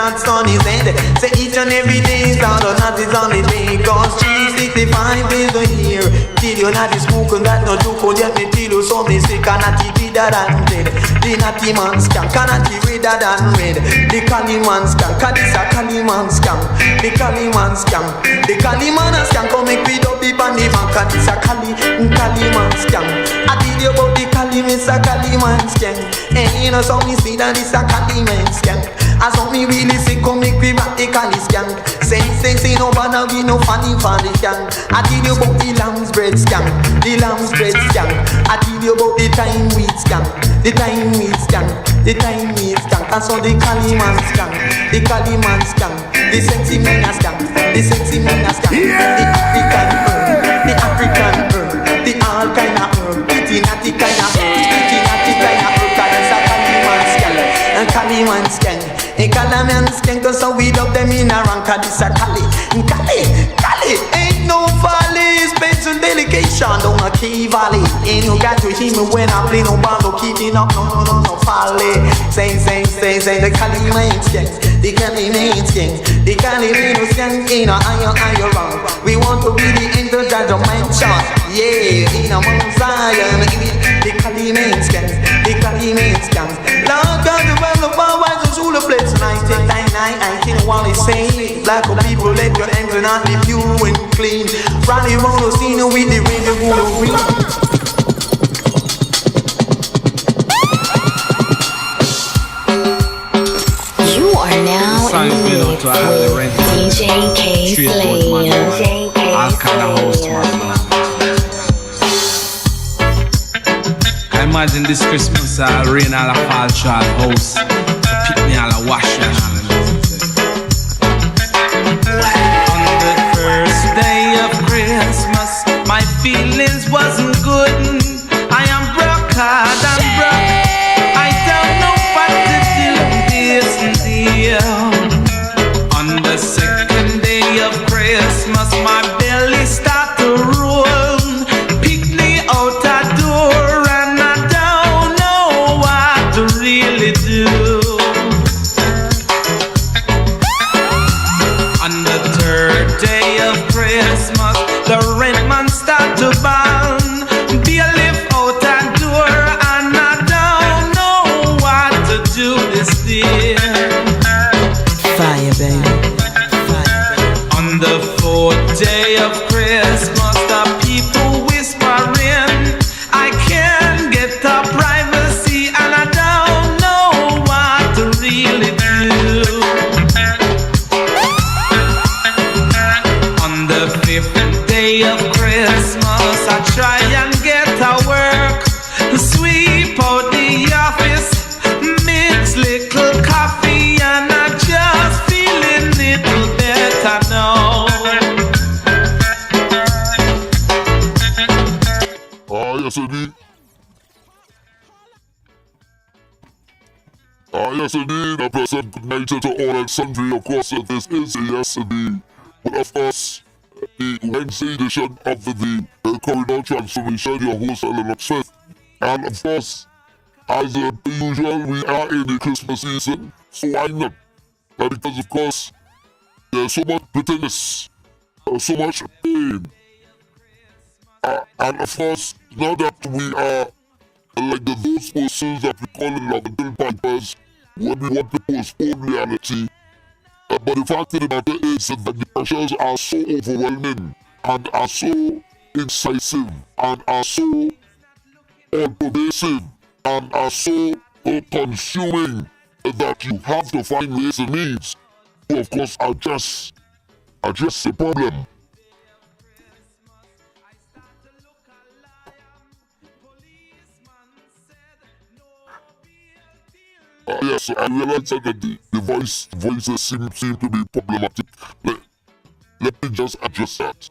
that's on his head. Say each and every day is out or not is on his day. Cause 365 days a year. Till you're not is smoking that no joke. Let me tell you something sick and not redder than dead. The natty man scam, cannot be redder than red. The Cali man scam, cause this a Cali man scam. The Cali man scam, the Cali man a scam. Come make me up the bandy man, cause this a Cali man scam. I tell you about the Cali, it's a Cali man scam. And you know so me see that it's a Cali man scam. As some me really sick, come make me radically scam. Say no bother we no funny for the scam. I tell you about the lamb's bread scam, the lamb's bread scam. I tell you about the time we scam, the time we scam, the time we scam. And so the Cali man scam, the Cali man scam, the sexy man a scam, the sexy man a scam. The African herb, the African herb, the all kind of herb, the natty kind of herb, the natty kind of herb. Cause it's a Cali man scam, and Cali man scam. A Cali-man skank, so we love them in a rank. Cause it's a Cali, Cali, ain't no folly. Space and delegation on a key valley. And you got to hear me when I play no ball, no keeping up, no folly. Say, the Cali-man skank, the Cali-man skank, the Cali-man skank, in a higher wrong. We want to be the angel that the mansion. Yeah, in a Mount Zion, the Cali-man skank, the Cali-man skank. Lord God, the world of our wives is all the place. 1999, I can't want to say. Black people, let your anger not be pure and clean. Rally round the scene with the rain of green. You are now in the mix with DJ K Slay. All kind of house, man. I imagine this Christmas rain all a fall child house. Pick me all a wash and all. On the first day of Christmas, my feelings wasn't good. I am broke, hard and broke. I don't know what to do this deal. On the second day of Christmas, my belly start to roll. Pick me out a door and I don't know what to really do. On the third day of Christmas, the rent man start to burn. Bailiff out a door and I don't know what to do this year. Fire, baby. On the fourth day of Christmas, the people whispering, I can't get the privacy and I don't know what to really do. On the fifth day of Christmas, I try and get to work, sweep out the office, mix little coffee, and I just feeling little better now. Yes indeed. Yes indeed. A pleasant good night to all and sundry. Of course, this is a yes indeed. But of course, the Wednesday edition of the Corridor Transformation, your host Lennox Smith. And of course, as usual, we are in the Christmas season, so why not? Because of course, there's so much bitterness, so much pain. And of course, now that we are like those persons that we call in love and pipers, when we want to postpone reality. But the fact of the matter is that the pressures are so overwhelming and are so incisive and are so all-pervasive and are so consuming that you have to find ways and means to, of course, address the problem. Yes, I realize that the voices seem to be problematic. Let me just address that.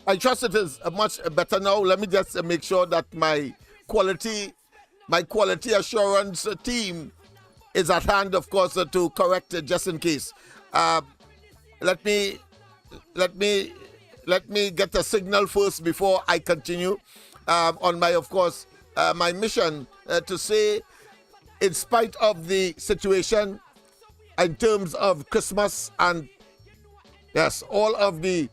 I trust it is much better now. Let me just make sure that my quality assurance team is at hand, of course, to correct it just in case. Let me get a signal first before I continue on my, of course, my mission to say, in spite of the situation in terms of Christmas and yes, all of the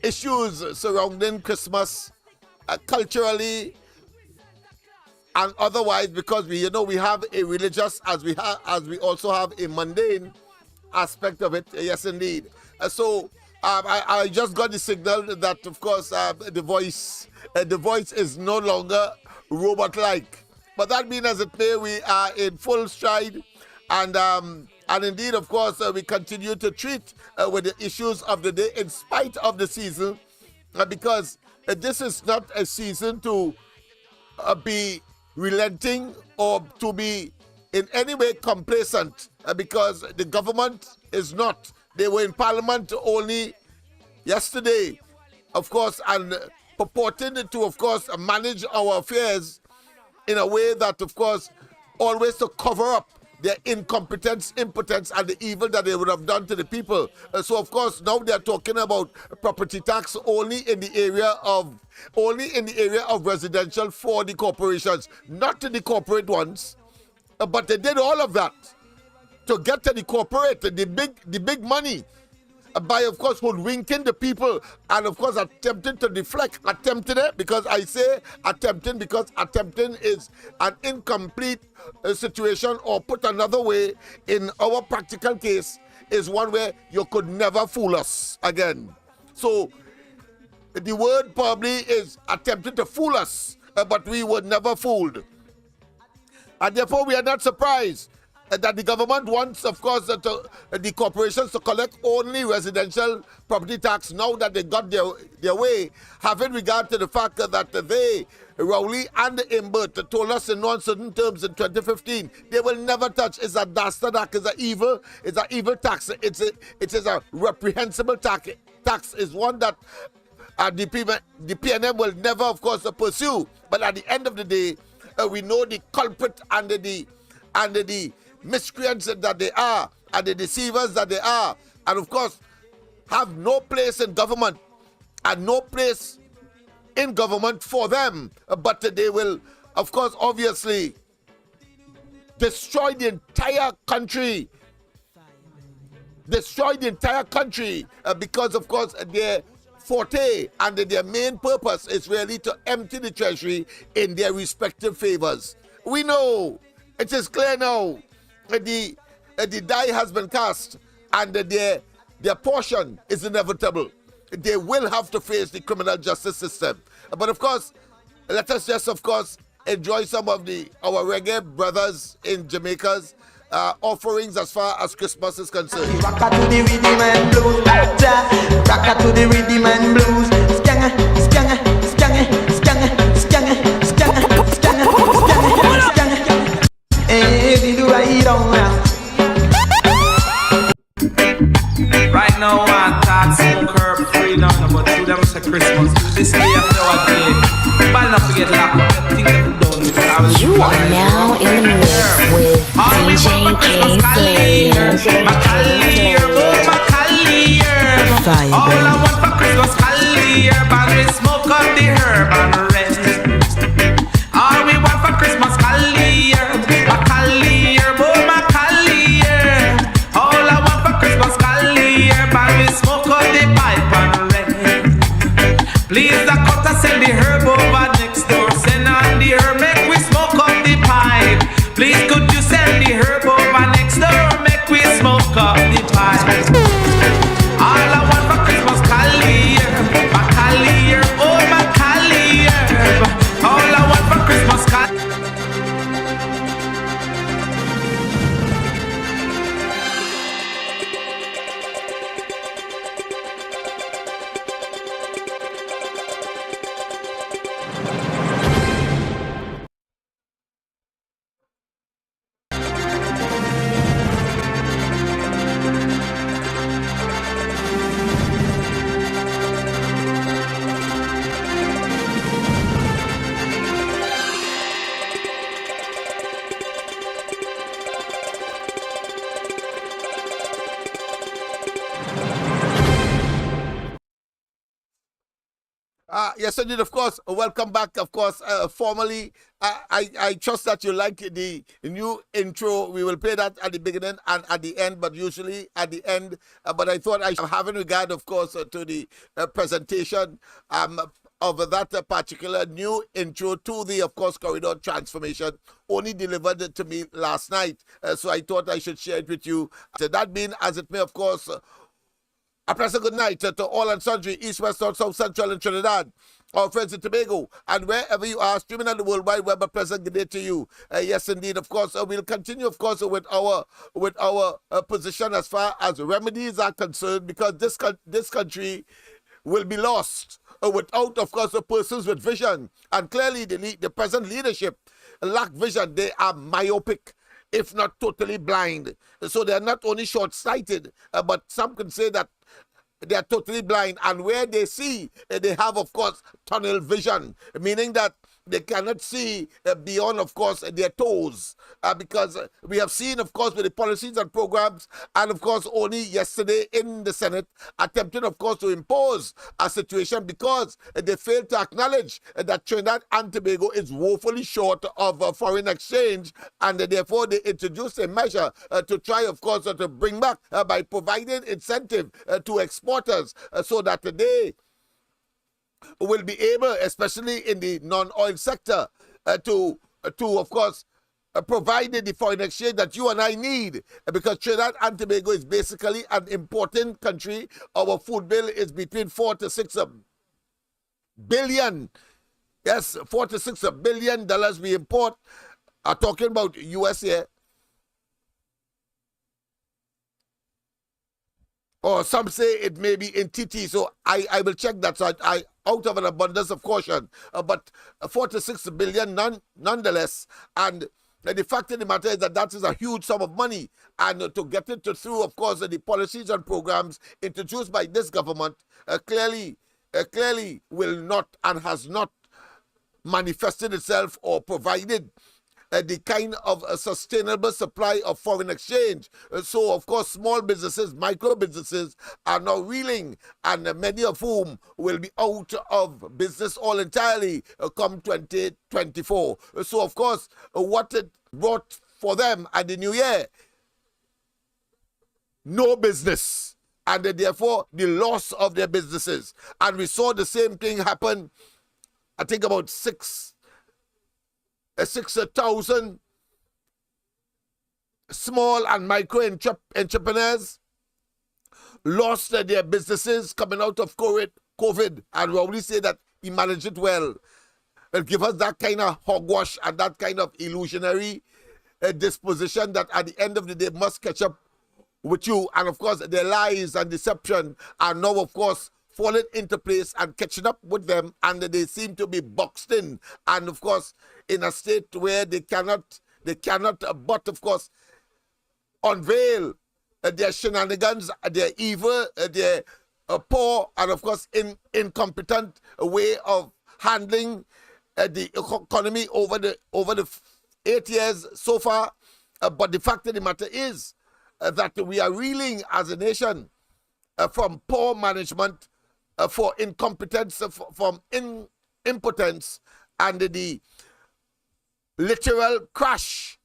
issues surrounding Christmas, culturally and otherwise, because we have a religious as we also have a mundane aspect of it. Yes, indeed. So I just got the signal that, of course, the voice is no longer robot-like. But that being as it may, we are in full stride, and indeed, of course, we continue to treat with the issues of the day in spite of the season, because this is not a season to be relenting or to be in any way complacent, because the government is not. They were in Parliament only yesterday, of course, and purporting to, of course, manage our affairs in a way that, of course, always to cover up their incompetence, impotence, and the evil that they would have done to the people. So, of course, now they are talking about property tax only in the area of residential for the corporations, not to the corporate ones. But they did all of that to get to the corporate, the big money, by, of course, hoodwinking the people and, of course, attempting to deflect. Attempting it, because I say attempting, because attempting is an incomplete situation, or put another way, in our practical case, is one where you could never fool us again. So the word probably is attempting to fool us, but we were never fooled. And therefore, we are not surprised that the government wants, of course, the corporations to collect only residential property tax now that they got their way, having regard to the fact that they, Rowley and Imbert, told us in non-certain terms in 2015, they will never touch. It's a dastard act, it's an evil tax. It is a reprehensible tax. Tax is one that the PNM will never, of course, pursue. But at the end of the day, we know the culprit and the miscreants that they are, and the deceivers that they are, and of course have no place in government and no place in government for them, but they will, of course, obviously destroy the entire country, because, of course, their forte and their main purpose is really to empty the treasury in their respective favors. We know, it is clear now, the die has been cast, and their portion is inevitable. They will have to face the criminal justice system. But of course, let us just, of course, enjoy some of our reggae brothers in Jamaica's offerings as far as Christmas is concerned. Rocka to the rhythm and blues, rocka to the rhythm and blues. Skanga, skanga, skanga, skanga, skanga, skanga, skanga, skanga, skanga. Hey, we do right on now. Right now, I talk some curb free now, but to them say Christmas. This day after our day, but not forget lock up. Think that we done with it. You are now in the mix with DJ K Flair. My collier, oh my collier. All I want for Christmas collier, but we smoke up the herb and rest. All we want for Christmas collier, my collier, oh my collier. All I want for Christmas collier, but we smoke up the pipe and rest. Please the cutter send the herb over next door. Send on the herb, make we smoke up the pipe. Please could you send the herb over next door, make we smoke up the pipe. All I want for Christmas collier, my collier, oh my collier. All I want for Christmas collier. Yes, indeed, of course. Welcome back, of course, formally. I trust that you like the new intro. We will play that at the beginning and at the end, but usually at the end. But I thought I should have in regard, of course, to the presentation of that particular new intro to the, of course, corridor transformation, only delivered to me last night. So I thought I should share it with you. So that being as it may, of course, a pleasant good night to all and sundry, East, West, North, South, Central, and Trinidad, our friends in Tobago, and wherever you are, streaming on the World Wide Web, a pleasant good day to you. Yes, indeed, of course, we'll continue, of course, with our position as far as remedies are concerned, because this country will be lost without, of course, the persons with vision. And clearly, the present leadership lack vision. They are myopic, if not totally blind. So they are not only short-sighted, but some can say that they are totally blind, and where they see, they have, of course, tunnel vision, meaning that they cannot see beyond, of course, their toes, because we have seen, of course, with the policies and programs, and, of course, only yesterday in the Senate, attempting, of course, to impose a situation because they failed to acknowledge that Trinidad and Tobago is woefully short of foreign exchange, and therefore they introduced a measure to try, of course, to bring back by providing incentive to exporters so that they will be able, especially in the non-oil sector, to of course, provide the foreign exchange that you and I need, because Trinidad and Tobago is basically an importing country. Our food bill is between $4 to $6 billion. Yes, $4 to $6 billion we import. I'm talking about US here. Or some say it may be in TT, so I will check that. So I out of an abundance of caution, but $4 to $6 billion nonetheless. And the fact of the matter is that is a huge sum of money, and to get it through, of course, the policies and programs introduced by this government clearly will not and has not manifested itself or provided the kind of a sustainable supply of foreign exchange. So, of course, small businesses, micro businesses are now reeling, and many of whom will be out of business all entirely come 2024. So, of course, what it brought for them at the new year, no business, and therefore the loss of their businesses. And we saw the same thing happen, I think about 6,000 small and micro entrepreneurs lost their businesses coming out of COVID, and Rowley said that he managed it well. It give us that kind of hogwash and that kind of illusionary disposition that at the end of the day must catch up with you. And of course, their lies and deception are now, of course, falling into place and catching up with them, and they seem to be boxed in, and of course in a state where they cannot but of course unveil their shenanigans, their evil, their poor and of course incompetent way of handling the economy over the 8 years so far. But the fact of the matter is that we are reeling as a nation from poor management, for incompetence, from impotence, and the literal crash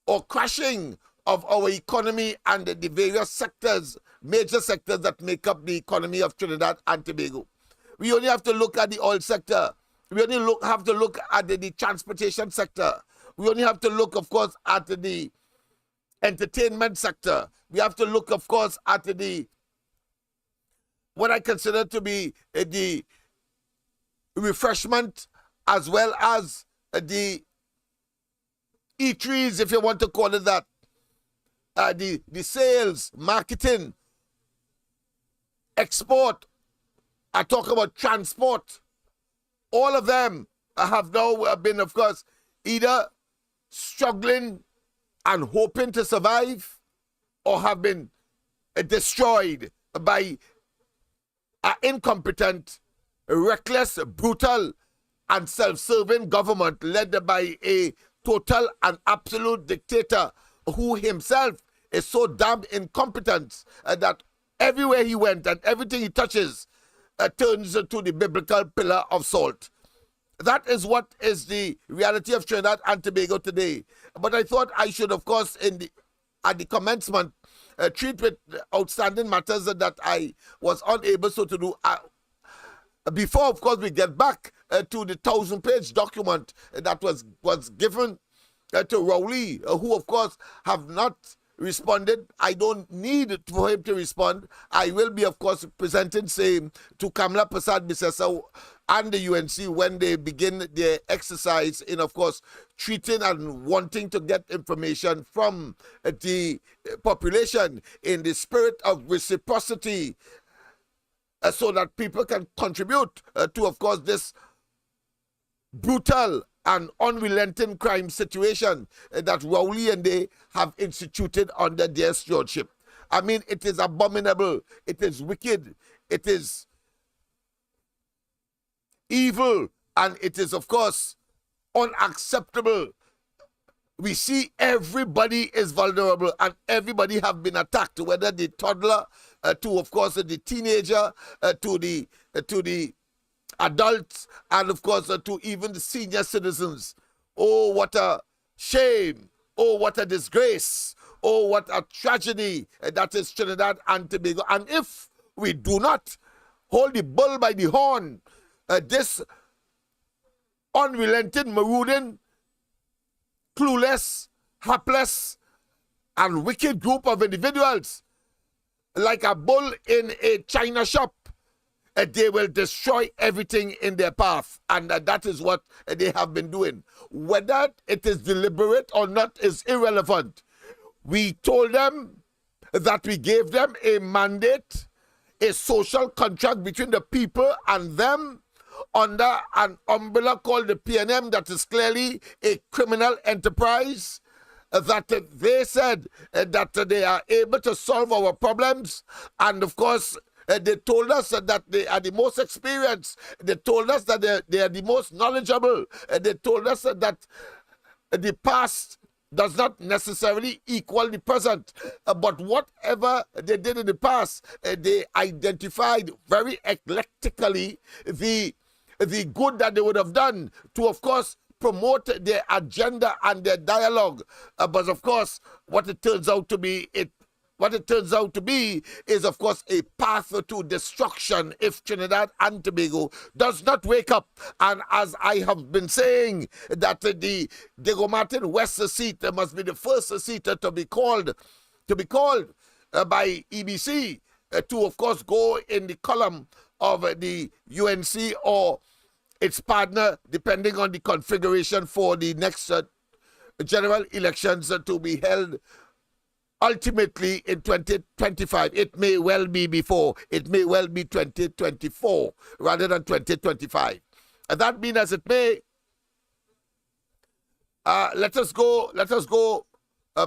or crashing of our economy and the various sectors, major sectors that make up the economy of Trinidad and Tobago. We only have to look at the oil sector. We only have to look at the transportation sector. We only have to look, of course, at the entertainment sector. We have to look, of course, at what I consider to be the refreshment as well as the eateries, if you want to call it that, the sales, marketing, export, I talk about transport. All of them have now been, of course, either struggling and hoping to survive or have been destroyed by an incompetent, reckless, brutal, and self-serving government led by a total and absolute dictator who himself is so damn incompetent that everywhere he went and everything he touches turns to the biblical pillar of salt. That is what is the reality of Trinidad and Tobago today. But I thought I should, of course, at the commencement, treat with outstanding matters that I was unable to do. Before, of course, we get back to the 1,000-page document that was given to Rowley, who, of course, have not responded. I don't need for him to respond. I will be, of course, presenting same to Kamala Prasad Bisesa and the UNC when they begin their exercise in, of course, treating and wanting to get information from the population in the spirit of reciprocity, so that people can contribute to, of course, this brutal and unrelenting crime situation that Rowley and they have instituted under their stewardship. I mean, it is abominable, it is wicked, it is evil, and it is, of course, unacceptable. We see everybody is vulnerable and everybody have been attacked, whether the toddler to, of course, the teenager, to the adults, and, of course, to even the senior citizens. Oh, what a shame. Oh, what a disgrace. Oh, what a tragedy that is Trinidad and Tobago. And if we do not hold the bull by the horn, this unrelenting, marauding, clueless, hapless, and wicked group of individuals, like a bull in a china shop, they will destroy everything in their path. And that is what they have been doing. Whether it is deliberate or not is irrelevant. We told them that we gave them a mandate, a social contract between the people and them under an umbrella called the PNM that is clearly a criminal enterprise, that they said that they are able to solve our problems. And, of course, they told us that they are the most experienced. They told us that they are the most knowledgeable. They told us that the past does not necessarily equal the present. But whatever they did in the past, they identified very eclectically the good that they would have done to, of course, promote their agenda and their dialogue. But, of course, what it turns out to be is, of course, a path to destruction if Trinidad and Tobago does not wake up. And as I have been saying, that the Diego Martin West seat must be the first seat to be called by EBC to, of course, go in the column of the UNC or its partner, depending on the configuration for the next general elections to be held ultimately in 2025. It may well be before. It may well be 2024 rather than 2025. And that being as it may, let us go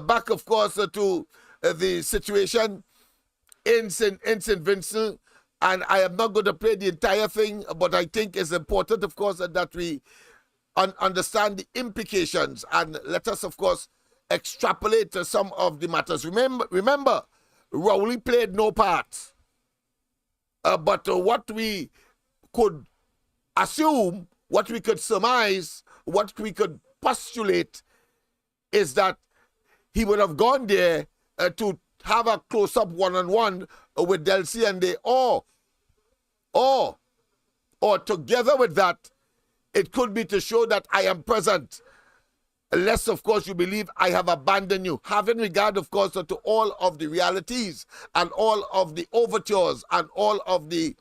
back, of course, to the situation in St. Vincent. And I am not going to play the entire thing, but I think it's important, of course, that we understand the implications. And let us, of course, extrapolate some of the matters. Remember, Rowley played no part. But what we could assume, what we could surmise, what we could postulate is that he would have gone there to have a close-up one-on-one with Delcy and they, or together with that, it could be to show that I am present. Unless, of course, you believe I have abandoned you. Having regard, of course, to all of the realities and all of the overtures and all of the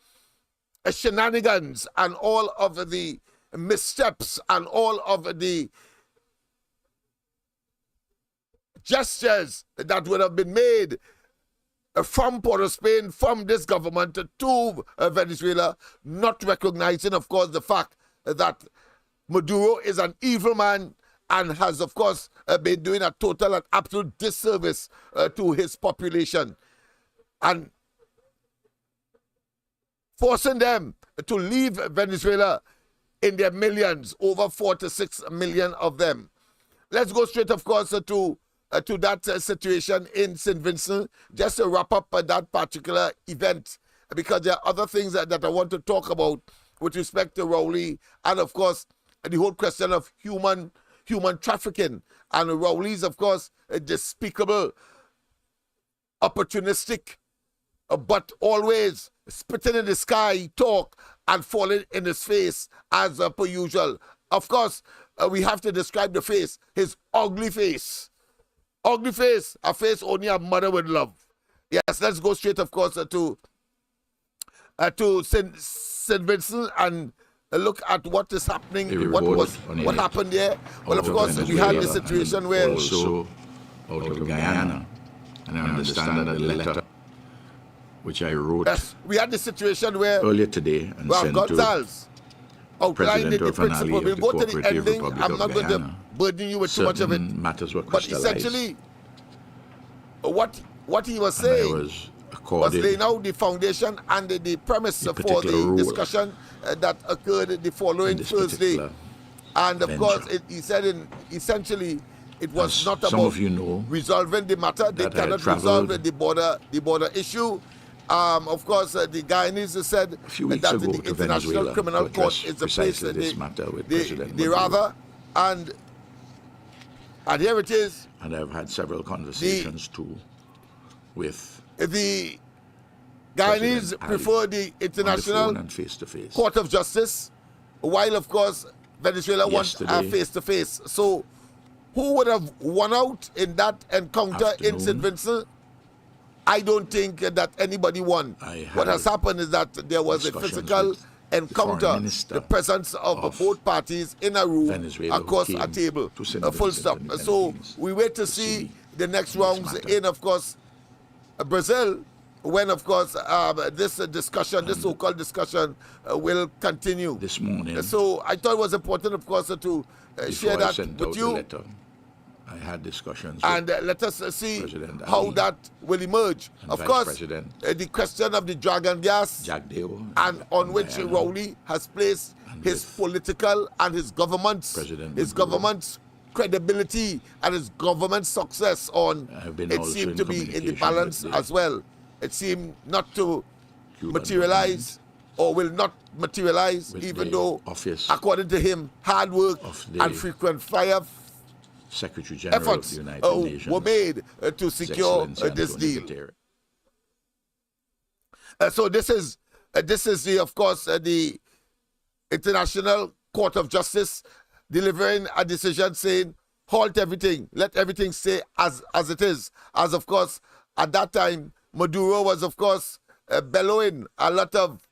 shenanigans and all of the missteps and all of the gestures that would have been made from Port of Spain, from this government to Venezuela, not recognizing, of course, the fact that Maduro is an evil man and has, of course, been doing a total and absolute disservice to his population and forcing them to leave Venezuela in their millions, over 4 to 6 million of them. Let's go straight, of course, to that situation in St. Vincent, just to wrap up that particular event because there are other things that I want to talk about with respect to Rowley, and of course, the whole question of human trafficking, and Rowley's, of course, despicable, opportunistic, but always spitting in the sky talk and falling in his face as per usual. Of course, we have to describe the face, his ugly face. Ugly face, a face only a mother would love. Yes, let's go straight, of course, to St. Vincent and look at what is happening, what happened there. Well, of course, we had the situation where... Also out of Guyana, and I understand that the letter which I wrote we had the situation where earlier today and sent Gonzalez outlined the President principle. We'll go to the ending. I'm not going to burden you with too much of it. Matters were but crystallized. essentially, what he was saying was laying out the foundation and the premise for the discussion that occurred the following Thursday. And of course, he said essentially it was not about resolving the matter. They cannot resolve the border issue. Of course, the Guyanese said that the International Criminal Court is the place they rather. And here it is. And I've had several conversations too with the Guyanese prefer the International Court of Justice, while of course Venezuela wants face-to-face. So who would have won out in that encounter in St. Vincent? I don't think that anybody won. What has happened is that there was a physical encounter, the presence of both parties in a room across a table, full stop. So we wait to see the next rounds in, of course, Brazil, when, of course, this discussion, this so-called discussion, will continue. This morning. So I thought it was important, of course, to share that with you. I had discussions and let us see how that will emerge. Of course, the question of the dragon gas, and on which Rowley has placed his political and his government's credibility and his government's success on, it seemed to be in the balance as well. It seemed not to materialize or will not materialize, even though, according to him, hard work and frequent fire Secretary General efforts of the United Nations were made to secure this deal. So this is the, of course, the International Court of Justice delivering a decision saying, halt everything, let everything stay as it is. As, of course, at that time, Maduro was, of course, bellowing a lot of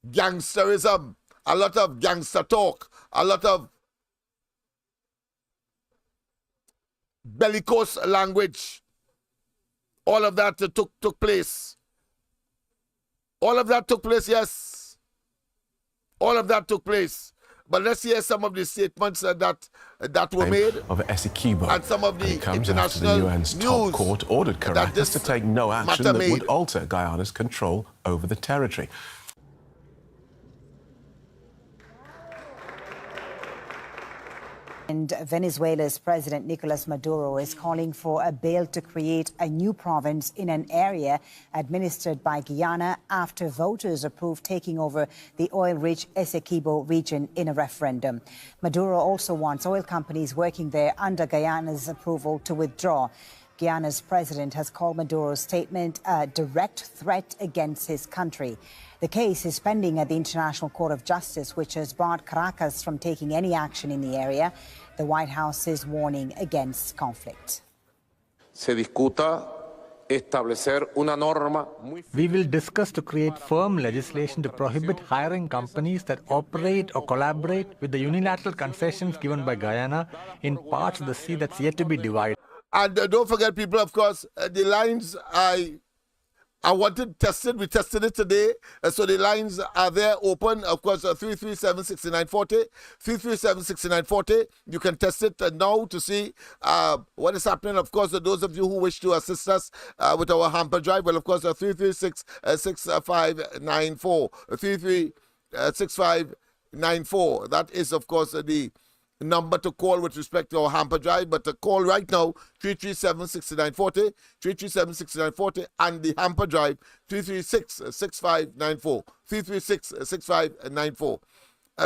gangsterism, a lot of gangster talk, a lot of bellicose language. All of that took place. All of that took place, yes. All of that took place. But let's hear some of the statements that were made of Essequibo, and some of the international the UN's top court ordered Caracas to take no action that would alter Guyana's control over the territory. And Venezuela's President Nicolas Maduro is calling for a bill to create a new province in an area administered by Guyana after voters approved taking over the oil-rich Essequibo region in a referendum. Maduro also wants oil companies working there under Guyana's approval to withdraw. Guyana's president has called Maduro's statement a direct threat against his country. The case is pending at the International Court of Justice, which has barred Caracas from taking any action in the area. The White House is warning against conflict. We will discuss to create firm legislation to prohibit hiring companies that operate or collaborate with the unilateral concessions given by Guyana in parts of the sea that's yet to be divided. And don't forget, people, of course, the lines I wanted tested. We tested it today. So the lines are there open. Of course, 337-6940. 337-6940. You can test it now to see what is happening. Of course, those of you who wish to assist us with our hamper drive, well, of course, 336-6594. 336-6594. That is, of course, the number to call with respect to our hamper drive, but to call right now, 337-6940, 337-6940, and the hamper drive, 336-6594, 336-6594.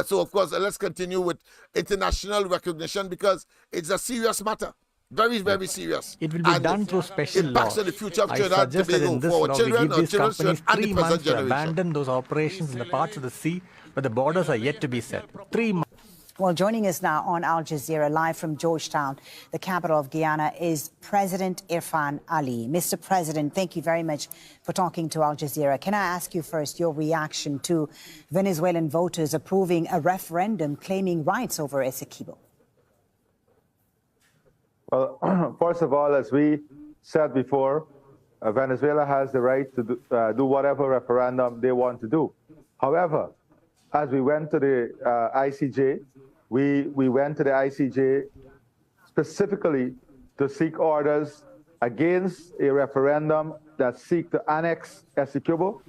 So, of course, let's continue with international recognition because it's a serious matter. Very, very serious. It will be done through special laws. On the future of I Trinidad suggest that in this for law children, we give these companies 3 months to generation. abandon those operations in the parts of the sea where the borders are yet to be set. 3 months. Well, joining us now on Al Jazeera, live from Georgetown, the capital of Guyana, is President Irfan Ali. Mr. President, thank you very much for talking to Al Jazeera. Can I ask you first your reaction to Venezuelan voters approving a referendum claiming rights over Essequibo? Well, first of all, as we said before, Venezuela has the right to do whatever referendum they want to do. However, as we went to the ICJ, we went to the ICJ specifically to seek orders against a referendum that seek to annex Essequibo,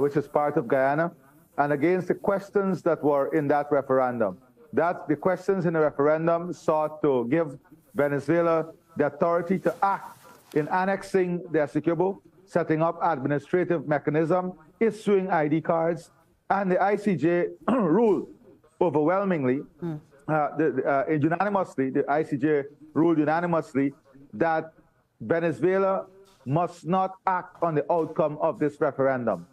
which is part of Guyana, and against the questions that were in that referendum. The questions in the referendum sought to give Venezuela the authority to act in annexing the Essequibo, setting up administrative mechanism, issuing ID cards, and the ICJ ruled overwhelmingly, unanimously, the ICJ ruled unanimously that Venezuela must not act on the outcome of this referendum.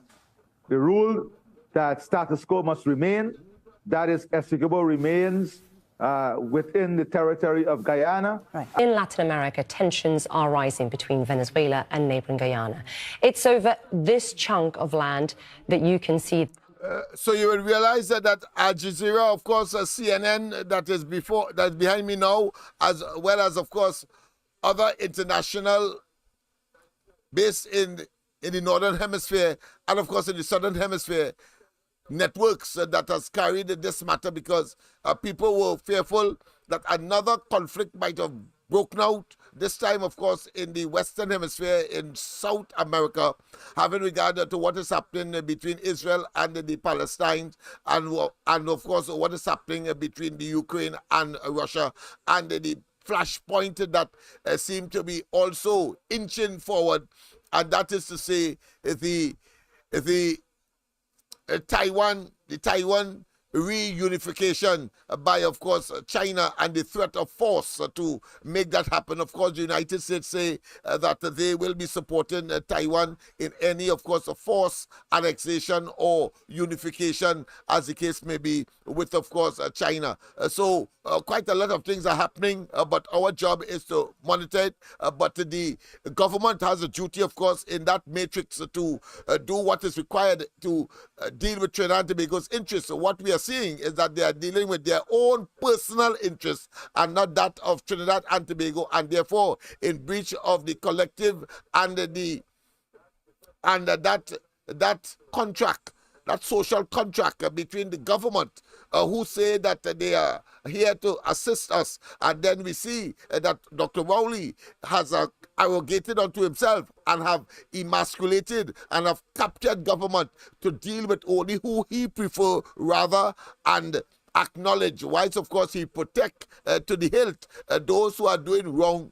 They ruled that status quo must remain, that is, Essequibo remains within the territory of Guyana. Right. In Latin America, tensions are rising between Venezuela and neighboring Guyana. It's over this chunk of land that you can see. So you will realize that Al Jazeera, of course, CNN that is behind me now, as well as, of course, other international based in the Northern Hemisphere and, of course, in the Southern Hemisphere, networks that has carried this matter because people were fearful that another conflict might have broken out, this time, of course, in the Western Hemisphere, in South America, having regard to what is happening between Israel and the Palestinians, and of course, what is happening between the Ukraine and Russia, and the flashpoint that seem to be also inching forward, and that is to say, the Taiwan reunification by, of course, China and the threat of force to make that happen. Of course, the United States say that they will be supporting Taiwan in any, of course, force annexation or unification, as the case may be, with, of course, China. So quite a lot of things are happening, but our job is to monitor it. But the government has a duty, of course, in that matrix to do what is required to deal with Trinidad and Tobago's interests. So what we are seeing is that they are dealing with their own personal interests and not that of Trinidad and Tobago, and therefore in breach of the collective and that contract, that social contract between the government who say that they are here to assist us, and then we see that Dr. Rowley has arrogated unto himself and have emasculated and have captured government to deal with only who he prefer rather and acknowledge, whilst of course he protect to the hilt those who are doing wrong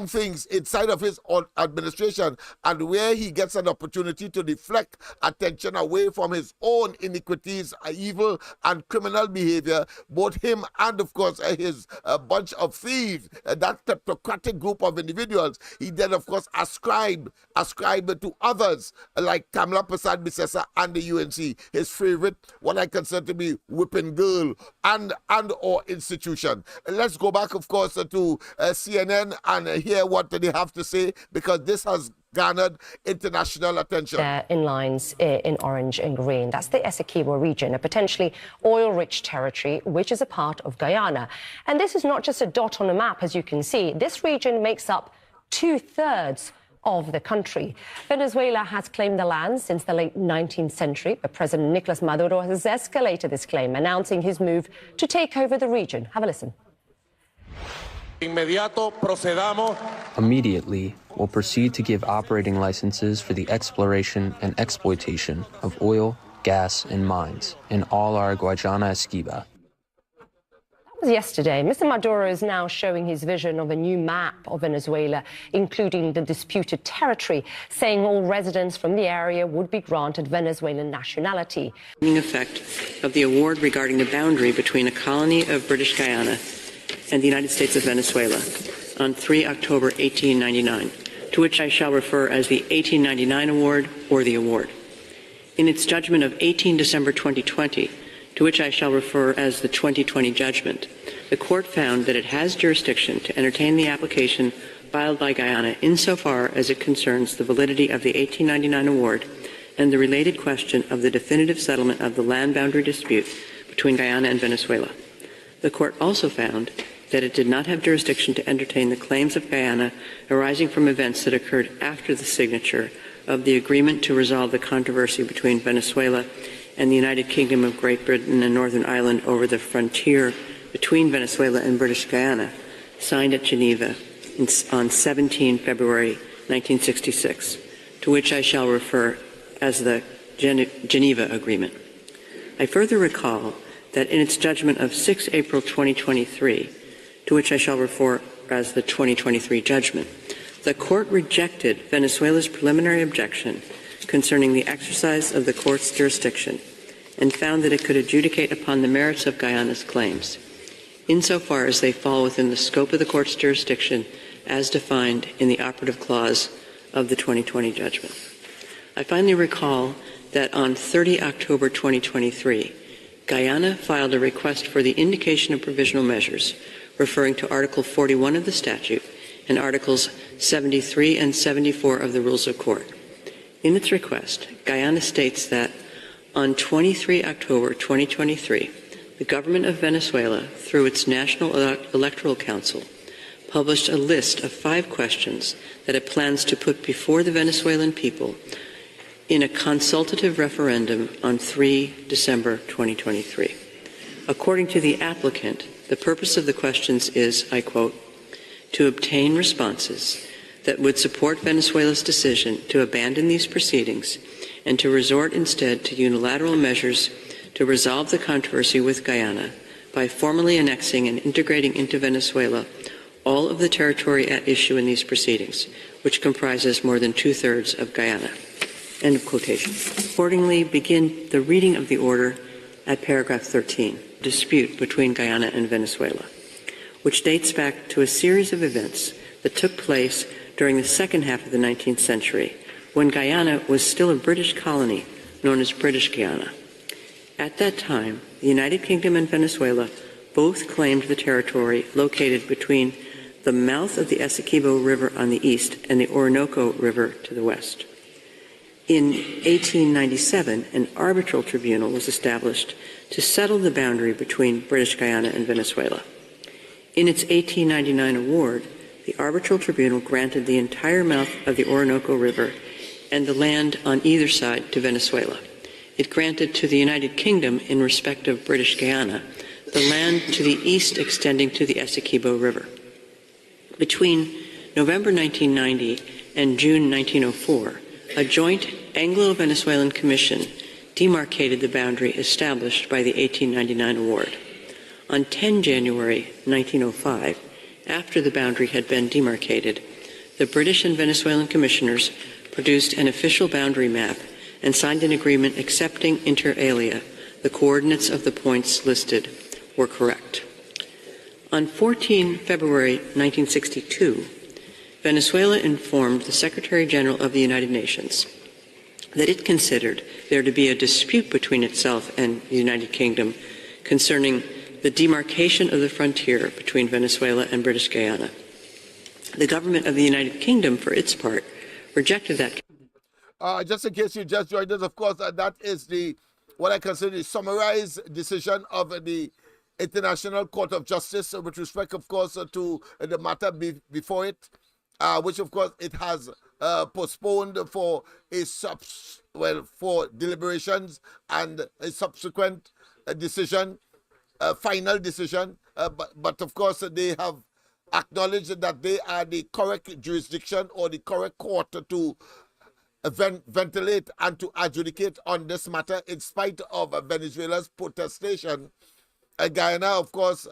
things inside of his own administration, and where he gets an opportunity to deflect attention away from his own iniquities, evil and criminal behavior, both him and of course his bunch of thieves, that kleptocratic group of individuals, he then of course ascribe to others like Kamala Prasad Bisesa and the UNC, his favorite, what I consider to be whipping girl and or institution. Let's go back of course to CNN and hear what they have to say, because this has garnered international attention. In lines in orange and green, that's the Essequibo region, a potentially oil-rich territory which is a part of Guyana. And this is not just a dot on a map, as you can see. This region makes up 2/3 of the country. Venezuela has claimed the land since the late 19th century, but President Nicolas Maduro has escalated this claim, announcing his move to take over the region. Have a listen. Immediately, we'll proceed to give operating licenses for the exploration and exploitation of oil, gas, and mines in all our Guayana Esquiva. Yesterday, Mr. Maduro is now showing his vision of a new map of Venezuela, including the disputed territory, saying all residents from the area would be granted Venezuelan nationality. The effect of the award regarding the boundary between a colony of British Guyana and the United States of Venezuela on 3 October 1899, to which I shall refer as the 1899 award or the award. In its judgment of 18 December 2020, to which I shall refer as the 2020 judgment, the court found that it has jurisdiction to entertain the application filed by Guyana insofar as it concerns the validity of the 1899 award and the related question of the definitive settlement of the land boundary dispute between Guyana and Venezuela. The court also found that it did not have jurisdiction to entertain the claims of Guyana arising from events that occurred after the signature of the agreement to resolve the controversy between Venezuela and the United Kingdom of Great Britain and Northern Ireland over the frontier between Venezuela and British Guyana, signed at Geneva on 17 February 1966, to which I shall refer as the Geneva Agreement. I further recall that in its judgment of 6 April 2023, to which I shall refer as the 2023 judgment, the court rejected Venezuela's preliminary objection concerning the exercise of the court's jurisdiction and found that it could adjudicate upon the merits of Guyana's claims, insofar as they fall within the scope of the court's jurisdiction as defined in the operative clause of the 2020 judgment. I finally recall that on 30 October 2023, Guyana filed a request for the indication of provisional measures referring to Article 41 of the statute and Articles 73 and 74 of the Rules of Court. In its request, Guyana states that on 23 October 2023, the government of Venezuela, through its National Electoral Council, published a list of 5 questions that it plans to put before the Venezuelan people in a consultative referendum on 3 December 2023. According to the applicant, the purpose of the questions is, I quote, to obtain responses that would support Venezuela's decision to abandon these proceedings and to resort instead to unilateral measures to resolve the controversy with Guyana by formally annexing and integrating into Venezuela all of the territory at issue in these proceedings, which comprises more than 2/3 of Guyana. End of quotation. Accordingly, begin the reading of the order at paragraph 13, dispute between Guyana and Venezuela, which dates back to a series of events that took place during the second half of the 19th century, when Guyana was still a British colony known as British Guyana. At that time, the United Kingdom and Venezuela both claimed the territory located between the mouth of the Essequibo River on the east and the Orinoco River to the west. In 1897, an arbitral tribunal was established to settle the boundary between British Guyana and Venezuela. In its 1899 award, the arbitral tribunal granted the entire mouth of the Orinoco River and the land on either side to Venezuela. It granted to the United Kingdom, in respect of British Guyana, the land to the east extending to the Essequibo River. Between November 1990 and June 1904, a joint Anglo-Venezuelan commission demarcated the boundary established by the 1899 award. On 10 January 1905, after the boundary had been demarcated, the British and Venezuelan commissioners produced an official boundary map and signed an agreement accepting inter alia the coordinates of the points listed were correct. On 14 February 1962, Venezuela informed the Secretary General of the United Nations that it considered there to be a dispute between itself and the United Kingdom concerning the demarcation of the frontier between Venezuela and British Guyana. The government of the United Kingdom, for its part, rejected that. Just in case you just joined us, of course, that is what I consider the summarized decision of the International Court of Justice with respect, of course, to the matter before it, which, of course, it has postponed for for deliberations and a subsequent decision. Final decision, but of course they have acknowledged that they are the correct jurisdiction or the correct court to ventilate and to adjudicate on this matter in spite of Venezuela's protestation Guyana, of course,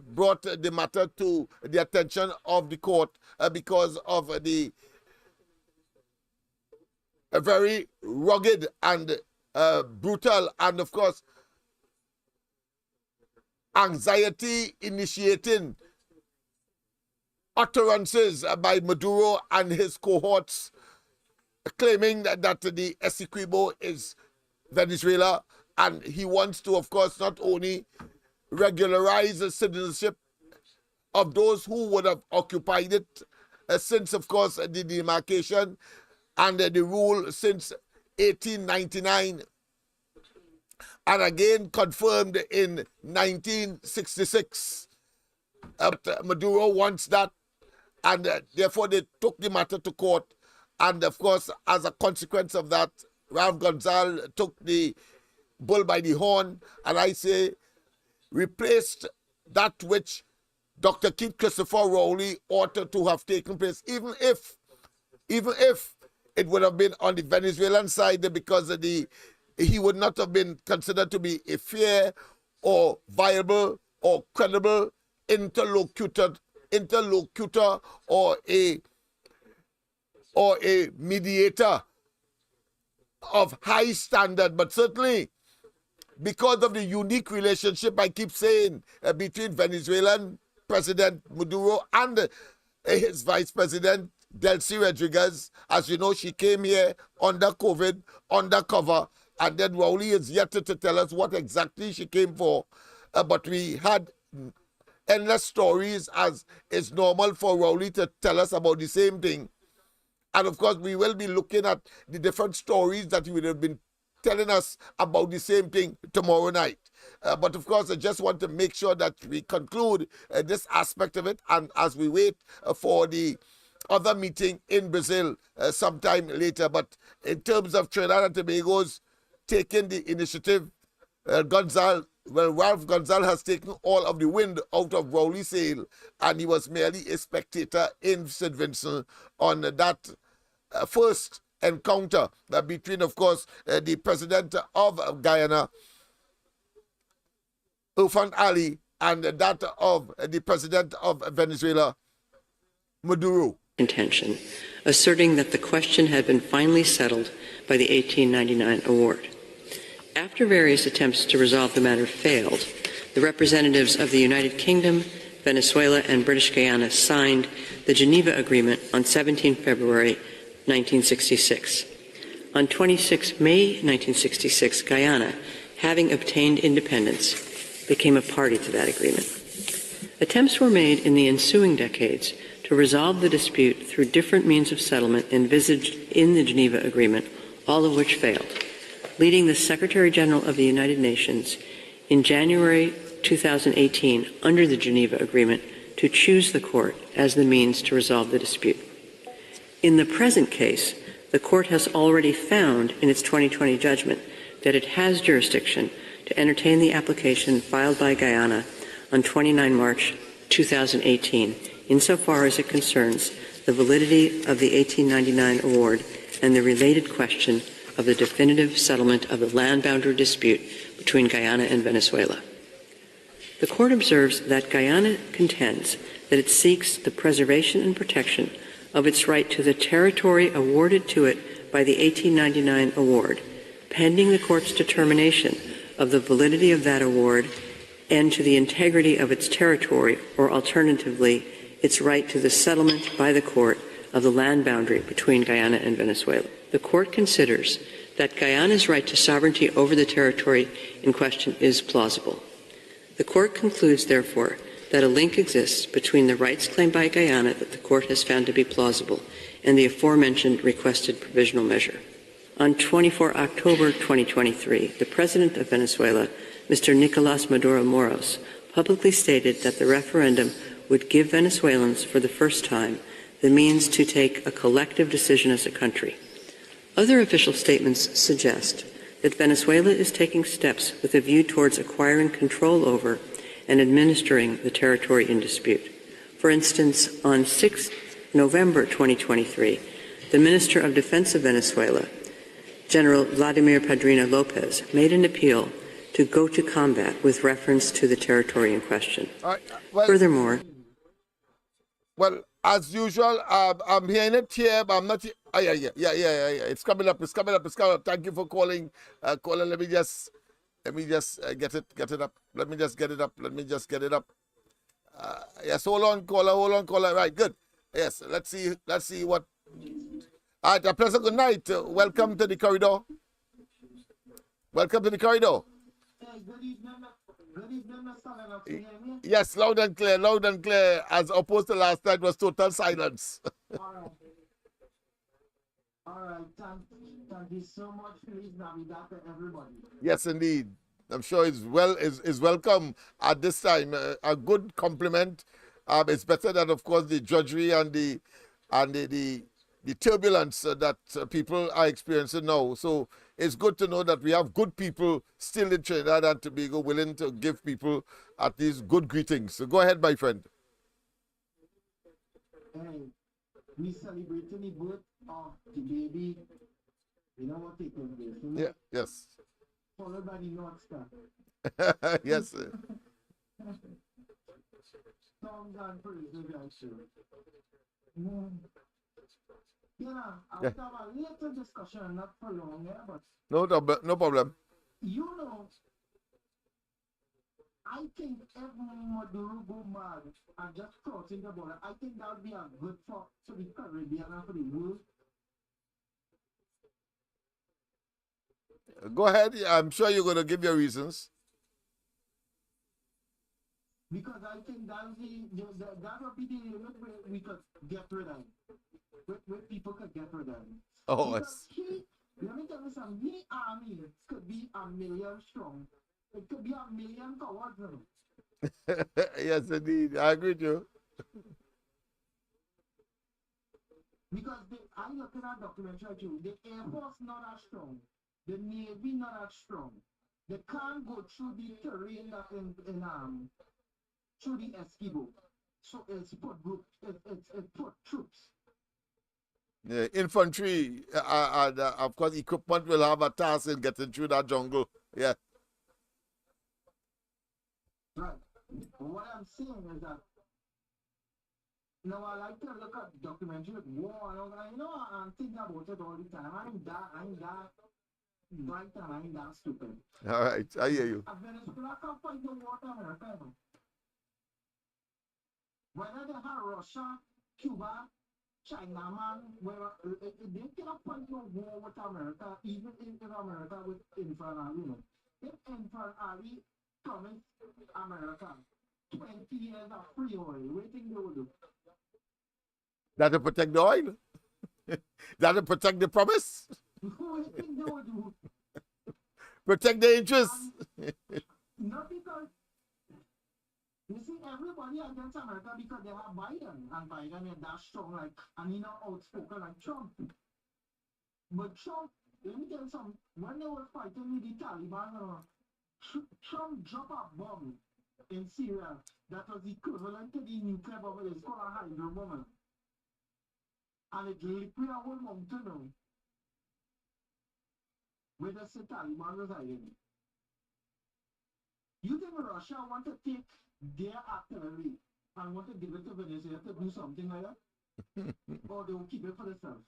brought the matter to the attention of the court because of the very rugged and brutal and, of course, anxiety-initiating utterances by Maduro and his cohorts, claiming that the Essequibo is Venezuela, and he wants to, of course, not only regularize the citizenship of those who would have occupied it since, of course, the demarcation and the rule since 1899, and again confirmed in 1966. Maduro wants that, and therefore they took the matter to court. And of course, as a consequence of that, Ralph Gonzalez took the bull by the horn, and I say replaced that which Dr. Keith Christopher Rowley ought to have taken place, even if it would have been on the Venezuelan side, because he would not have been considered to be a fair or viable or credible interlocutor or a mediator of high standard. But certainly, because of the unique relationship, I keep saying, between Venezuelan President Maduro and his Vice President Delcy Rodriguez. As you know, she came here under COVID, undercover, and then Rowley is yet to tell us what exactly she came for. But we had endless stories, as is normal for Rowley to tell us about the same thing. And of course, we will be looking at the different stories that he would have been telling us about the same thing tomorrow night. But of course, I just want to make sure that we conclude this aspect of it, and as we wait for the other meeting in Brazil sometime later. But in terms of Trinidad and Tobago's taking the initiative, Ralph Gonzalez has taken all of the wind out of Rowley's sail, and he was merely a spectator in St. Vincent on that first encounter between, of course, the president of Guyana, Irfan Ali, and that of the president of Venezuela, Maduro. Intention, asserting that the question had been finally settled by the 1899 award. After various attempts to resolve the matter failed, the representatives of the United Kingdom, Venezuela, and British Guyana signed the Geneva Agreement on 17 February 1966. On 26 May 1966, Guyana, having obtained independence, became a party to that agreement. Attempts were made in the ensuing decades to resolve the dispute through different means of settlement envisaged in the Geneva Agreement, all of which failed, leading the Secretary General of the United Nations in January 2018 under the Geneva Agreement to choose the court as the means to resolve the dispute. In the present case, the court has already found in its 2020 judgment that it has jurisdiction to entertain the application filed by Guyana on 29 March 2018, insofar as it concerns the validity of the 1899 award and the related question of the definitive settlement of the land boundary dispute between Guyana and Venezuela. The court observes that Guyana contends that it seeks the preservation and protection of its right to the territory awarded to it by the 1899 award, pending the court's determination of the validity of that award and to the integrity of its territory, or alternatively, its right to the settlement by the court of the land boundary between Guyana and Venezuela. The court considers that Guyana's right to sovereignty over the territory in question is plausible. The court concludes, therefore, that a link exists between the rights claimed by Guyana that the court has found to be plausible and the aforementioned requested provisional measure. On 24 October 2023, the President of Venezuela, Mr. Nicolás Maduro Moros, publicly stated that the referendum would give Venezuelans, for the first time, the means to take a collective decision as a country. Other official statements suggest that Venezuela is taking steps with a view towards acquiring control over and administering the territory in dispute. For instance, on 6 November 2023, the Minister of Defense of Venezuela, General Vladimir Padrino Lopez, made an appeal to go to combat with reference to the territory in question. Well, Furthermore, well, as usual, I'm hearing it here, but I'm not. Yeah. It's coming up. Thank you for calling. Caller, let me just get it up. Let me just get it up. Yes, hold on, caller. Right, good. Yes, let's see what. All right, a pleasant good night. Welcome to the corridor. Good evening, Mr. Lennox. Yes, loud and clear. As opposed to last night, was total silence. All right. Thank you so much, Feliz Navidad to everybody. Yes, indeed. I'm sure is welcome at this time. A good compliment. It's better than, of course, the drudgery and the turbulence that people are experiencing now. So it's good to know that we have good people still in Trinidad and Tobago willing to give people at least good greetings. So go ahead, my friend. Hey, we celebrating the birth of the baby. You know what it is? Yeah. Yes. Followed by the North Star. Yes. Songs and praises, actually. I'll have a little discussion, not for long, but... No problem. You know, I think if Maduro go mad and just crossing the border, I think that would be a good for the Caribbean and for the world. Go ahead. I'm sure you're going to give your reasons. Because I think that would be the limit where we could get rid of it. Where people could get rid of it. Oh, because let me tell you something. The army could be 1 million strong. It could be 1 million cowards. Yes, indeed. I agree with you. Because I'm looking at documentary too. The Air Force not as strong. The Navy not as strong. They can't go through the terrain that through the Esquibo. So it's put troops. Yeah, infantry, of course, equipment will have a task in getting through that jungle. Yeah. Right. What I'm saying is that, I like to look at documentary with war and all that. I'm thinking about it all the time. I ain't that bright and I ain't that stupid. All right, I hear you. Venezuela can't fight the war to America. Whether they have Russia, Cuba, China, man, they cannot fight no war with America, even if America with Infant Ali. If Infant Ali promised America 20 years of free oil, what do you think they will do? That'll protect the oil. That'll protect the promise. What do you think they will do? Protect the interests. Not because, you see, everybody against America because they have Biden, and Biden is that strong, and he not outspoken like Trump. But Trump, let me tell you something, when they were fighting with the Taliban, Trump dropped a bomb in Syria that was equivalent to the nuclear bomb. It's called a hydro bomb. And it liquid a whole mountain where the Taliban was hiding. You think Russia want to take their artillery and want to give it to Venezuela to do something like that? Or they will keep it for themselves?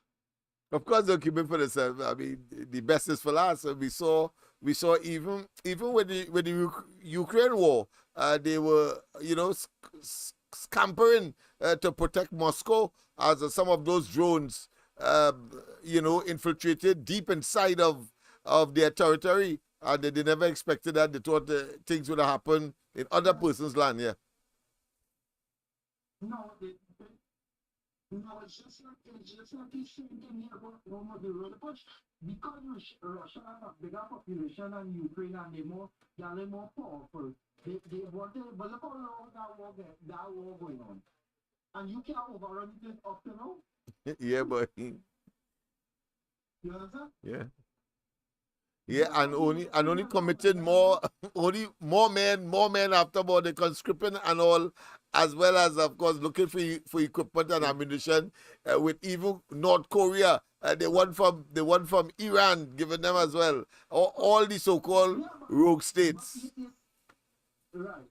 Of course they'll keep it for themselves. I mean, the best is for last. We saw even with the Ukraine war, they were, scampering to protect Moscow as some of those drones, infiltrated deep inside of their territory. And they never expected that. They thought things would have happened in other person's land, yeah. No, it's just not the same thing here about Maduro. Because Russia has a bigger population than Ukraine and they're more powerful. They want to, but look how long that war going on. And you can't overrun it up to now. Yeah, but you understand? Yeah. Yeah, and only committing more only more men afterward, the conscripting and all, as well as of course looking for equipment and ammunition with even North Korea, the one from Iran giving them as well, all the so-called rogue states. Right.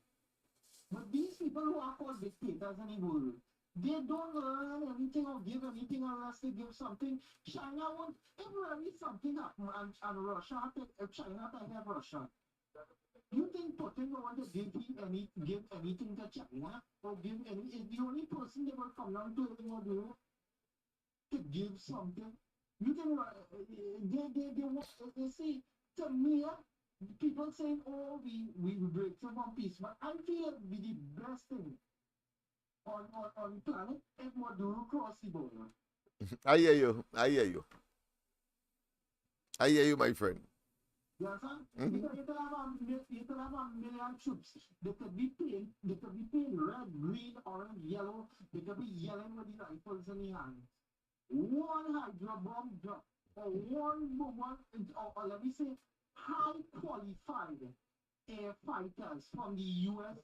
But these people who are called dictators in the world, they don't learn anything or give anything unless they give something. China won't, if really something happen and Russia, if China can have Russia, you think Putin will want to give anything to China or give any? Is the only person they will come down to him or do to give something? You think they want? They say to me, people saying, "Oh, we break some one piece," but I feel it be the best thing on planet if Maduro cross the border. I hear you, my friend. You understand? Because you could have a million troops. They could be painted red, green, orange, yellow. They could be yelling with the rifles in the hand. One hydro bomb drop, or or let me say, high qualified air fighters from the U.S.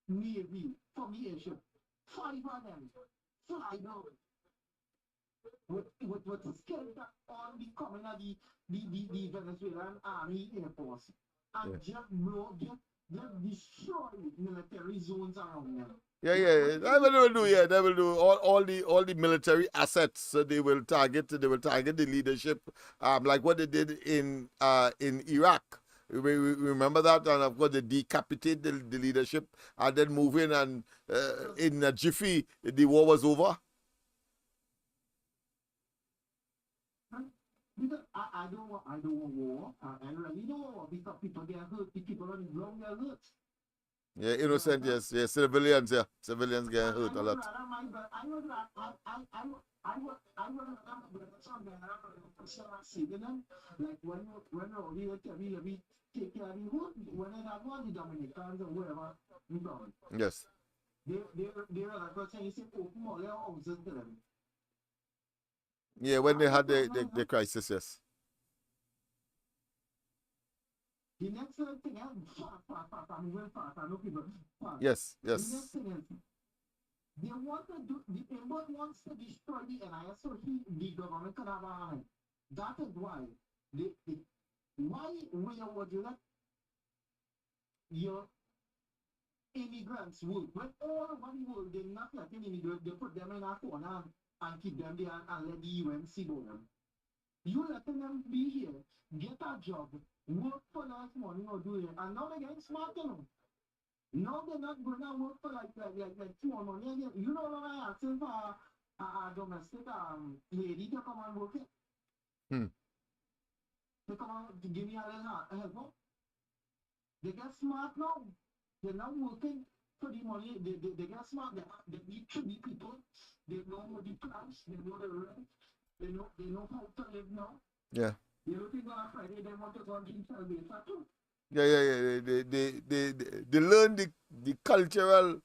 Navy, from the airship. 5 of them fly down with skills that all be coming at the Venezuelan Army Air Force and just destroy military zones around them. Yeah, they will do all the military assets. They will target the leadership, like what they did in Iraq. We remember that, and of course they decapitate the leadership and then move in, and in a jiffy the war was over. Because I don't want war. I really don't want war because people get hurt. The people on the ground get hurt. Yeah, innocent, yes, civilians get hurt a lot. I would like when Rowley would tell me, let me take care of the hood. When I want the Dominicans or whoever, yes. They were like saying, open all their houses to them. Yeah, when they had the crisis, yes. The next thing is Yes. The next thing is they want to do the Ember wants to destroy the NIS so the government can have a hand. That is why would you let your immigrants work? When all over the world they're not letting immigrants, they put them in a corner and keep them there and let the UN see about them. You letting them be here, get a job, work for less money or do it, and now they're getting smart, you know. Now they're not going to work for like small money again. You know what I asking for a domestic lady to come and work it? To come and to give me a little help. They get smart now. They're not working for the money. They get smart. They need to be people. They know the plans. They know the rent. They know how to live now. Yeah. They're looking on a Friday. They want to go and drink salvation too. Yeah. They learn the cultural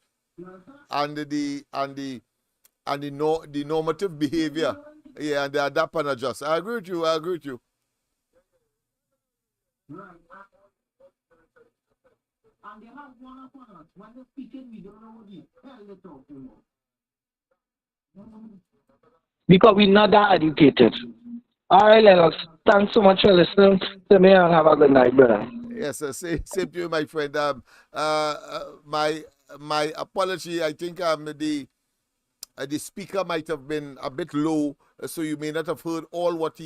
and the normative behavior. Yeah, and they adapt and adjust. I agree with you. Right. And they have one upon us. When they're speaking, we don't know what the hell they're talking about. Because we're not that educated. All right, Lennox. Thanks so much for listening to me and have a good night, brother. Yes, same to you, my friend. My apology. I think the speaker might have been a bit low, so you may not have heard all of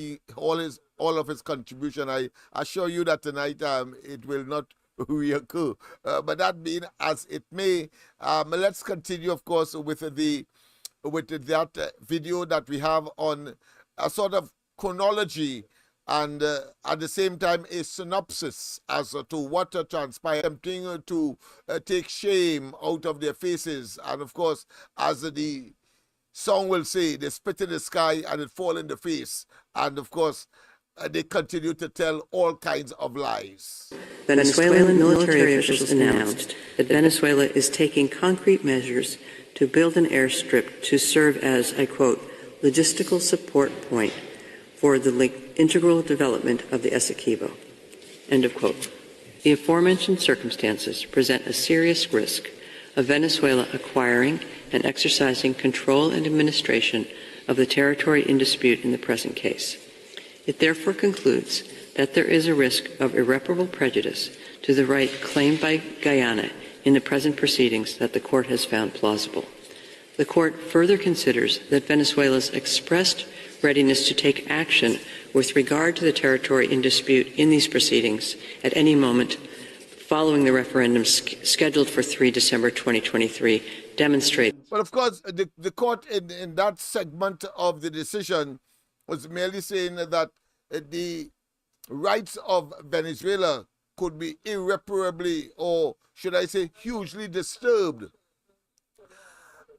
his contribution. I assure you that tonight it will not reoccur. But that being as it may, let's continue, of course, with that video that we have on a sort of chronology and at the same time a synopsis as to what transpired, attempting to take shame out of their faces. And of course, as the song will say, they spit in the sky and it fall in the face. And of course, they continue to tell all kinds of lies. Venezuelan military officials announced that Venezuela is taking concrete measures to build an airstrip to serve as, I quote, logistical support point for the integral development of the Essequibo. End of quote. The aforementioned circumstances present a serious risk of Venezuela acquiring and exercising control and administration of the territory in dispute in the present case. It therefore concludes that there is a risk of irreparable prejudice to the right claimed by Guyana in the present proceedings that the Court has found plausible. The Court further considers that Venezuela's expressed readiness to take action with regard to the territory in dispute in these proceedings at any moment following the referendum scheduled for 3 December 2023 demonstrates. But of course, the Court in that segment of the decision was merely saying that the rights of Venezuela could be irreparably, or should I say hugely disturbed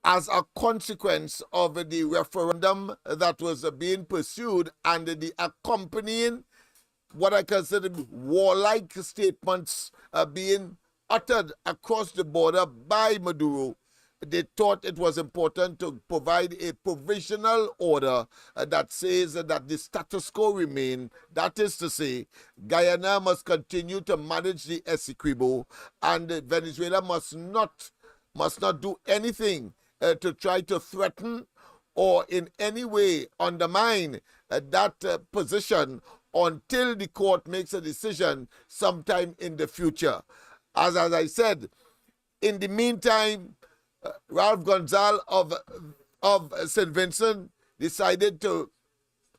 as a consequence of the referendum that was being pursued and the accompanying, what I consider warlike statements being uttered across the border by Maduro. They thought it was important to provide a provisional order that says that the status quo remain. That is to say, Guyana must continue to manage the Essequibo, and Venezuela must not do anything to try to threaten or in any way undermine that position until the Court makes a decision sometime in the future. As I said, in the meantime, Ralph Gonzalez of St. Vincent decided to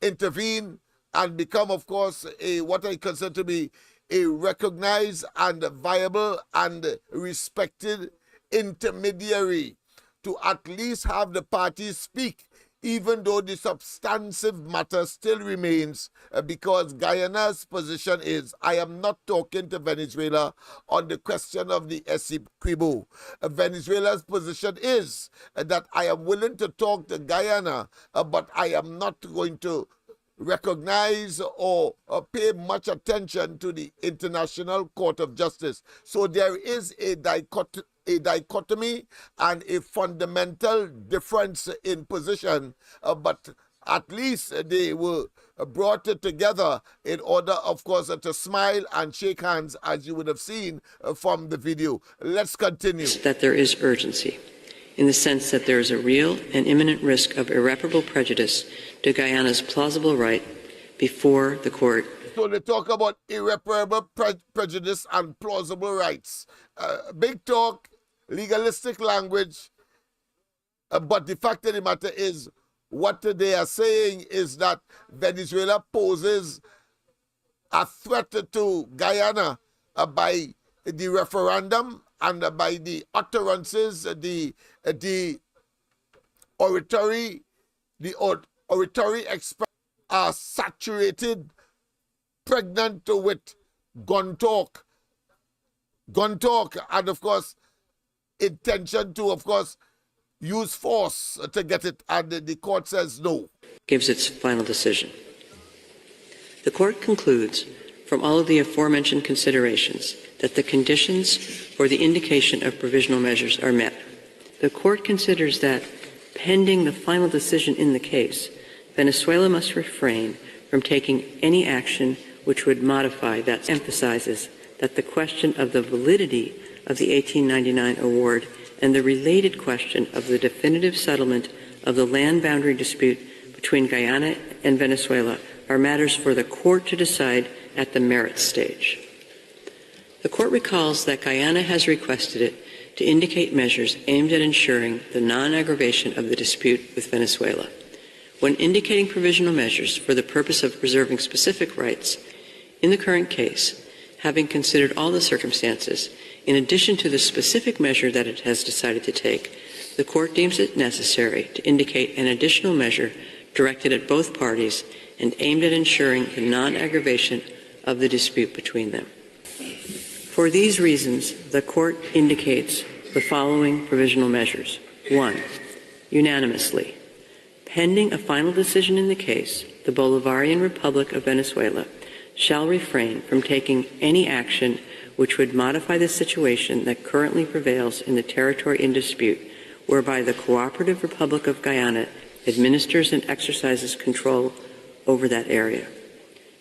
intervene and become, of course, what I consider to be a recognized and viable and respected intermediary to at least have the parties speak, even though the substantive matter still remains, because Guyana's position is, I am not talking to Venezuela on the question of the Essequibo. Venezuela's position is that I am willing to talk to Guyana, but I am not going to recognize or pay much attention to the International Court of Justice. So there is a dichotomy and a fundamental difference in position, but at least they were brought together in order, of course, to smile and shake hands, as you would have seen from the video. Let's continue. That there is urgency, in the sense that there is a real and imminent risk of irreparable prejudice to Guyana's plausible right before the Court. So they talk about irreparable prejudice and plausible rights. Big talk, legalistic language, but the fact of the matter is, what they are saying is that Venezuela poses a threat to Guyana by the referendum and by the utterances, the oratory expressions are saturated, pregnant with gun talk, and of course, intention to, of course, use force to get it, and the Court says no. Gives its final decision. The Court concludes from all of the aforementioned considerations that the conditions for the indication of provisional measures are met. The Court considers that, pending the final decision in the case, Venezuela must refrain from taking any action which would modify that. Emphasizes that the question of the validity of the 1899 award and the related question of the definitive settlement of the land boundary dispute between Guyana and Venezuela are matters for the Court to decide at the merits stage. The Court recalls that Guyana has requested it to indicate measures aimed at ensuring the non-aggravation of the dispute with Venezuela. When indicating provisional measures for the purpose of preserving specific rights, in the current case, having considered all the circumstances, in addition to the specific measure that it has decided to take, the Court deems it necessary to indicate an additional measure directed at both parties and aimed at ensuring the non-aggravation of the dispute between them. For these reasons, the Court indicates the following provisional measures. 1. Unanimously, pending a final decision in the case, the Bolivarian Republic of Venezuela shall refrain from taking any action which would modify the situation that currently prevails in the territory in dispute, whereby the Cooperative Republic of Guyana administers and exercises control over that area.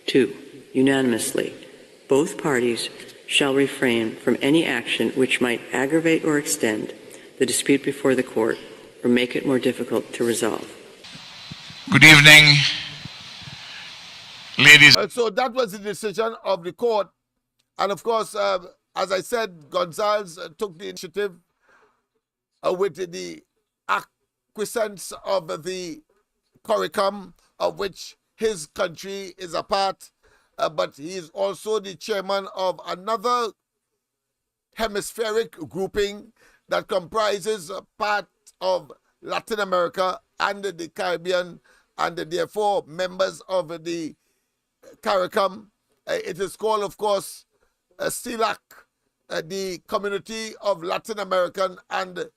2, unanimously, both parties shall refrain from any action which might aggravate or extend the dispute before the court or make it more difficult to resolve. Good evening, ladies. So that was the decision of the court. And of course, as I said, Gonzalez took the initiative with the acquiescence of the CARICOM, of which his country is a part, but he is also the chairman of another hemispheric grouping that comprises a part of Latin America and the Caribbean, and therefore members of the CARICOM. It is called, of course, CELAC, the Community of Latin American and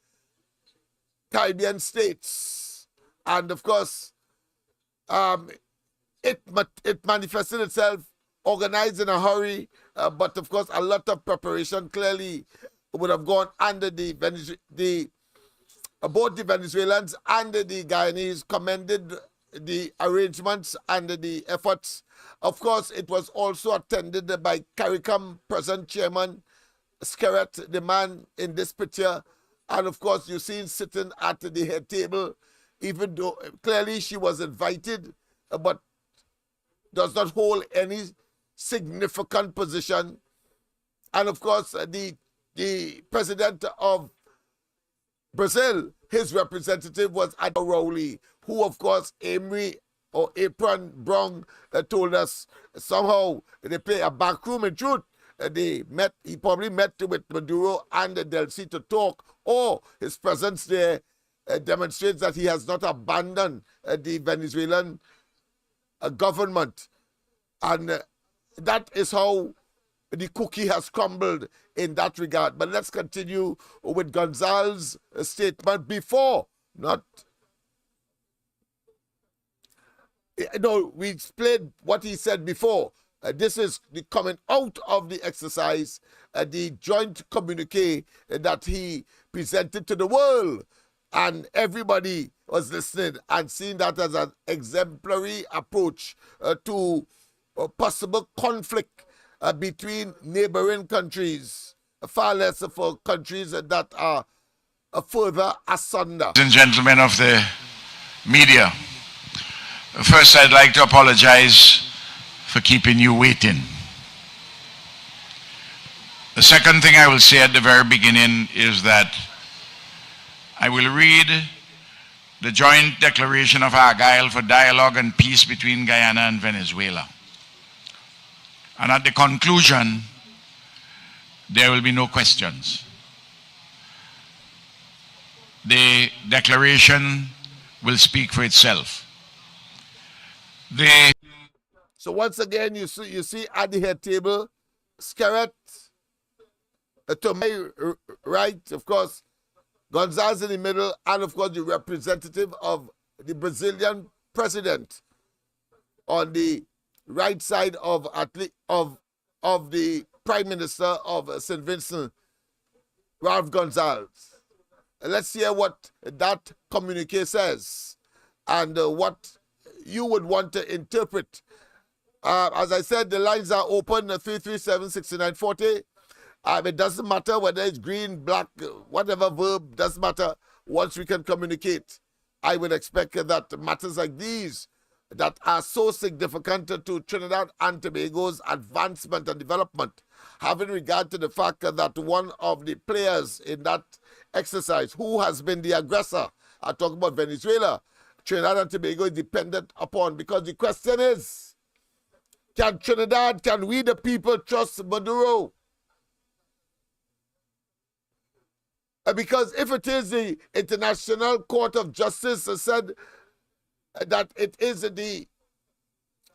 Caribbean States. And of course, it manifested itself organized in a hurry, but of course a lot of preparation clearly would have gone under both the Venezuelans and the Guyanese commended the arrangements and the efforts. Of course, it was also attended by CARICOM present chairman Skerrett, the man in this picture, and of course you see him sitting at the head table, even though clearly she was invited, but does not hold any significant position. And of course, the president of Brazil, his representative was at Rowley, who of course Apron Brown told us somehow they play a backroom in truth. He probably met with Maduro and Delcy to talk, or his presence there demonstrates that he has not abandoned the Venezuelan government. And that is how the cookie has crumbled in that regard. But let's continue with Gonzalez's statement before, we explained what he said before. This is the coming out of the exercise, the joint communique that he presented to the world. And everybody was listening and seeing that as an exemplary approach to a possible conflict between neighboring countries, far less for countries that are further asunder. Ladies and gentlemen of the media, first I'd like to apologize for keeping you waiting. The second thing I will say at the very beginning is that I will read the joint declaration of Argyle for dialogue and peace between Guyana and Venezuela. And at the conclusion, there will be no questions. The declaration will speak for itself. So once again, you see at the head table, Skerrett, to my right, of course, Gonzalez in the middle, and of course the representative of the Brazilian president on the right side of the Prime Minister of St. Vincent, Ralph Gonzalez. Let's hear what that communique says and what you would want to interpret. As I said, the lines are open, 337-6940. It doesn't matter whether it's green, black, whatever verb, doesn't matter. Once we can communicate, I would expect that matters like these that are so significant to Trinidad and Tobago's advancement and development, having regard to the fact that one of the players in that exercise, who has been the aggressor, I talk about Venezuela, Trinidad and Tobago is dependent upon, because the question is, can we the people trust Maduro? Because if it is the International Court of Justice said that it is the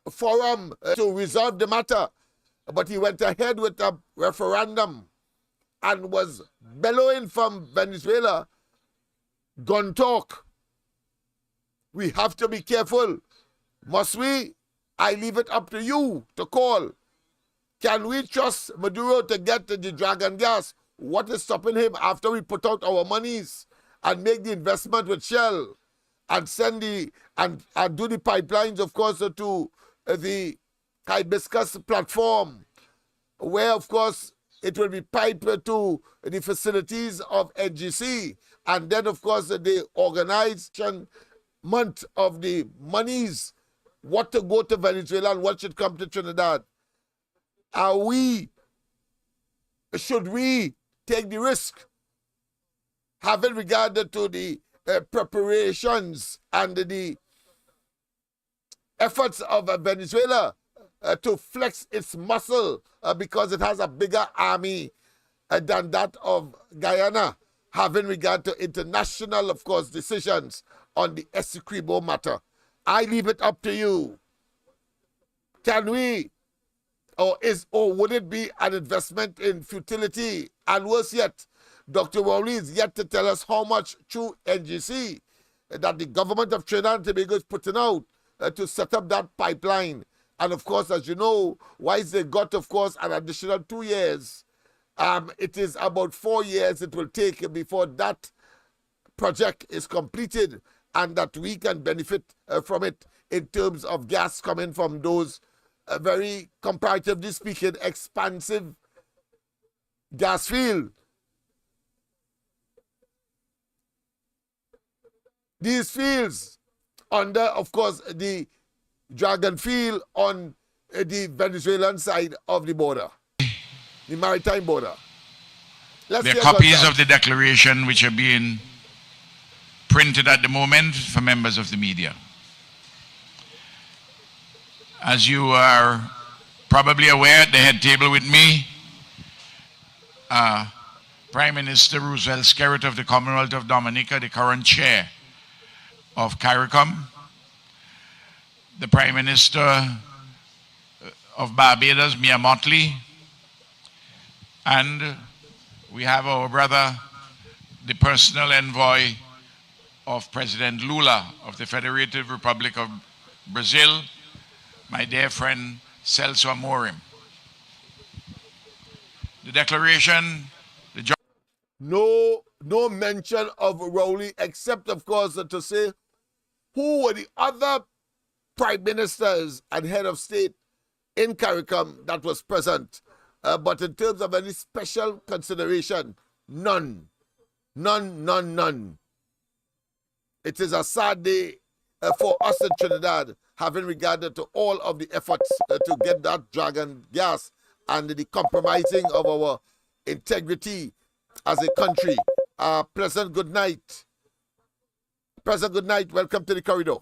forum to resolve the matter, but he went ahead with a referendum and was bellowing from Venezuela, gun talk. We have to be careful. Must we? I leave it up to you to call. Can we trust Maduro to get the dragon gas? What is stopping him after we put out our monies and make the investment with Shell and send and do the pipelines, of course, to the hibiscus platform, where, of course, it will be piped to the facilities of NGC. And then, of course, the organization month of the monies, what to go to Venezuela and what should come to Trinidad. Should we take the risk, having regard to the preparations and the efforts of Venezuela to flex its muscle because it has a bigger army than that of Guyana, having regard to international, of course, decisions on the Essequibo matter? I leave it up to you. Can we, or would it be an investment in futility? And worse yet, Dr. Rowley is yet to tell us how much through NGC that the government of Trinidad and Tobago is putting out to set up that pipeline. And of course, as you know, wise they got, of course, an additional 2 years. It is about 4 years it will take before that project is completed and that we can benefit from it in terms of gas coming from those very, comparatively speaking, expansive gas fields. These fields under, of course, the Dragon field on the Venezuelan side of the border, the maritime border. There are copies of the declaration which are being printed at the moment for members of the media. As you are probably aware, at the head table with me, Prime Minister Roosevelt Skerritt of the Commonwealth of Dominica, the current chair of CARICOM, the Prime Minister of Barbados, Mia Mottley, and we have our brother, the personal envoy of President Lula of the Federated Republic of Brazil, my dear friend Celso Amorim. The declaration, no mention of Rowley, except, of course, to say who were the other prime ministers and head of state in CARICOM that was present. But in terms of any special consideration, none. None. It is a sad day for us in Trinidad, having regard to all of the efforts to get that dragon gas and the compromising of our integrity as a country. Pleasant good night. Pleasant good night. Welcome to the corridor.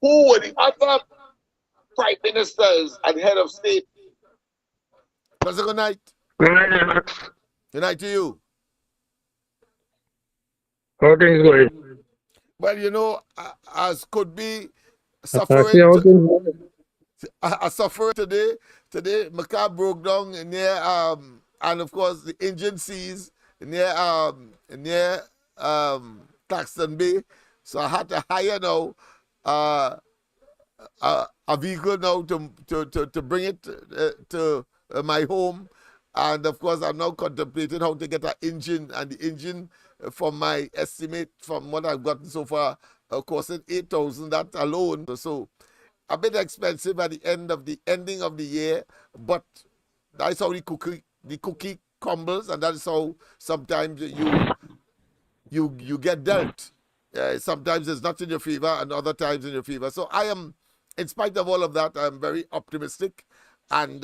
Who were the other prime ministers and head of state? Pleasant good night. Good night, Lennox. Good night to you. How things going? Well, you know, as could be suffering. I suffer today. Today, my car broke down near and of course the engine seized near Claxton Bay. So I had to hire now a vehicle now to bring it to my home. And of course, I'm now contemplating how to get an engine, and the engine, from my estimate, from what I've gotten so far, costing $8,000, that alone. So a bit expensive at the ending of the year, but that's how the cookie crumbles, and that's how sometimes you get dealt. Sometimes it's not in your favor, and other times in your favor. So I am, in spite of all of that, I'm very optimistic and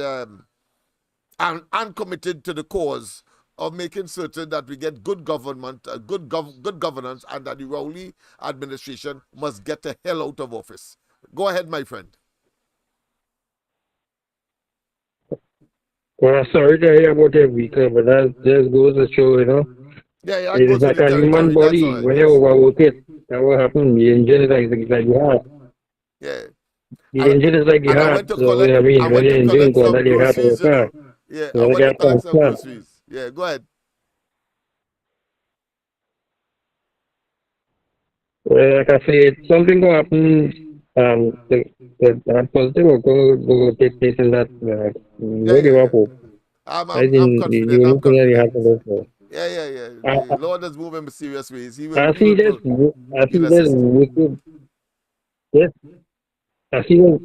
committed to the cause of making certain that we get good government, good governance, and that the Rowley administration must get the hell out of office. Go ahead, my friend. Well, sorry to hear about your vehicle, but that just goes to show, you know. Yeah, it is like a human body. Right. When you overwork it, that will happen. The engine is like the heart. Yeah. The engine is like the heart. So, I mean, when the engine goes, then you have to work. Yeah, I want to collect some groceries. Yeah, go ahead. Well, like I say, something will happen. That positive will go take place in that. Really hope. I'm confident. The Lord is moving in mysterious ways. I see this wicked, yes, I see this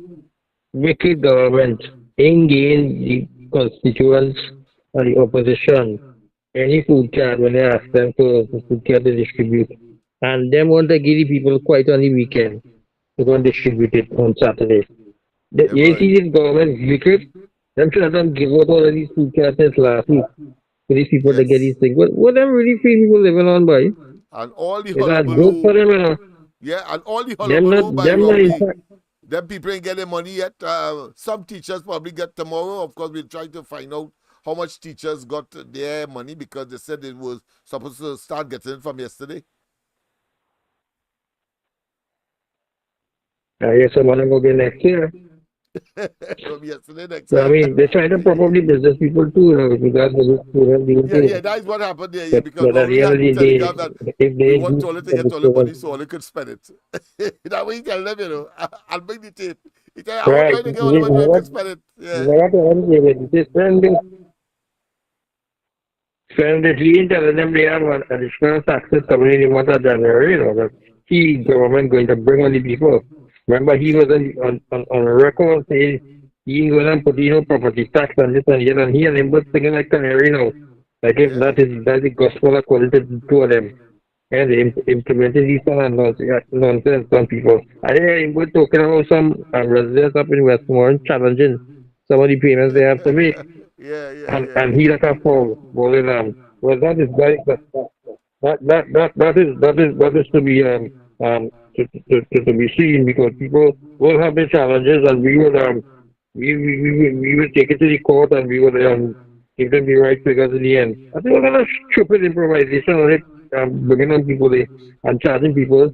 wicked government engage the constituents and the opposition any food card when they ask them for food card to distribute. And them want to give the people quite on the weekend to go and distribute it on Saturday. You see this government wicked? Them should have done give out all of these food cards since last week for these people to get these things. What them really free people living on by? And all the Is that good for them, you know? Yeah, and all the hullabaloo by them Rowley. not Them people ain't getting money yet. Some teachers probably get tomorrow. Of course, we'll try to find out how much teachers got their money because they said it was supposed to start getting it from yesterday. Yes, I want to go get next year. From yesterday next So, I mean, they're trying to probably business people too, you know, because of this student. Yeah, that is what happened there. Yeah, because but at the end of the day, if they want toilet to get toilet money so they could spend it. That way you tell them, you know, I'll bring the tape. You tell them, I want to get all the money so I can spend it. Yeah. Spend it, we ain't telling them they have additional taxes coming in the month of January, you know, that the government going to bring on the people. Remember, he was on record saying he was going to put, you know, property tax and this and that, and he and him was thinking like canary, you know. Like if that's the gospel according to the two of them. And they implemented these kind of nonsense on people. I think we're talking about some residents up in Westmore challenging some of the payments they have to make. And he like a fall, falling well, that is very that is to be to be seen because people will have the challenges and we will take it to the court and we will give them the right figures in the end. I think we're gonna stupid improvisation on it, bringing on people and charging people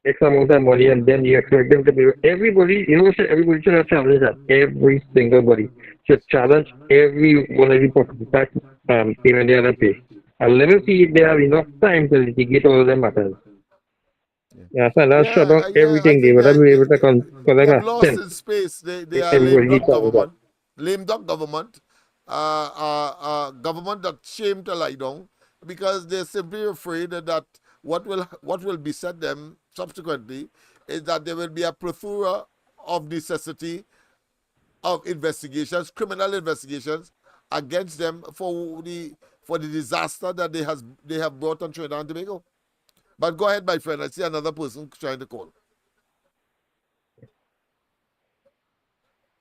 X amount of money and then you expect them to be everybody, you know, everybody should have challenged that. Every single body should challenge every one of the property tax payment they have to pay. And let me see if they have enough time to litigate all of them matters. Yeah, so let's shut down everything they would be able to collect they've a lost cent. in space. They are lame duck government, government that shame to lie down because they're simply afraid that what will beset them subsequently is that there will be a plethora of necessity of investigations, criminal investigations against them for the disaster that they have brought on Trinidad and Tobago. But go ahead, my friend. I see another person trying to call.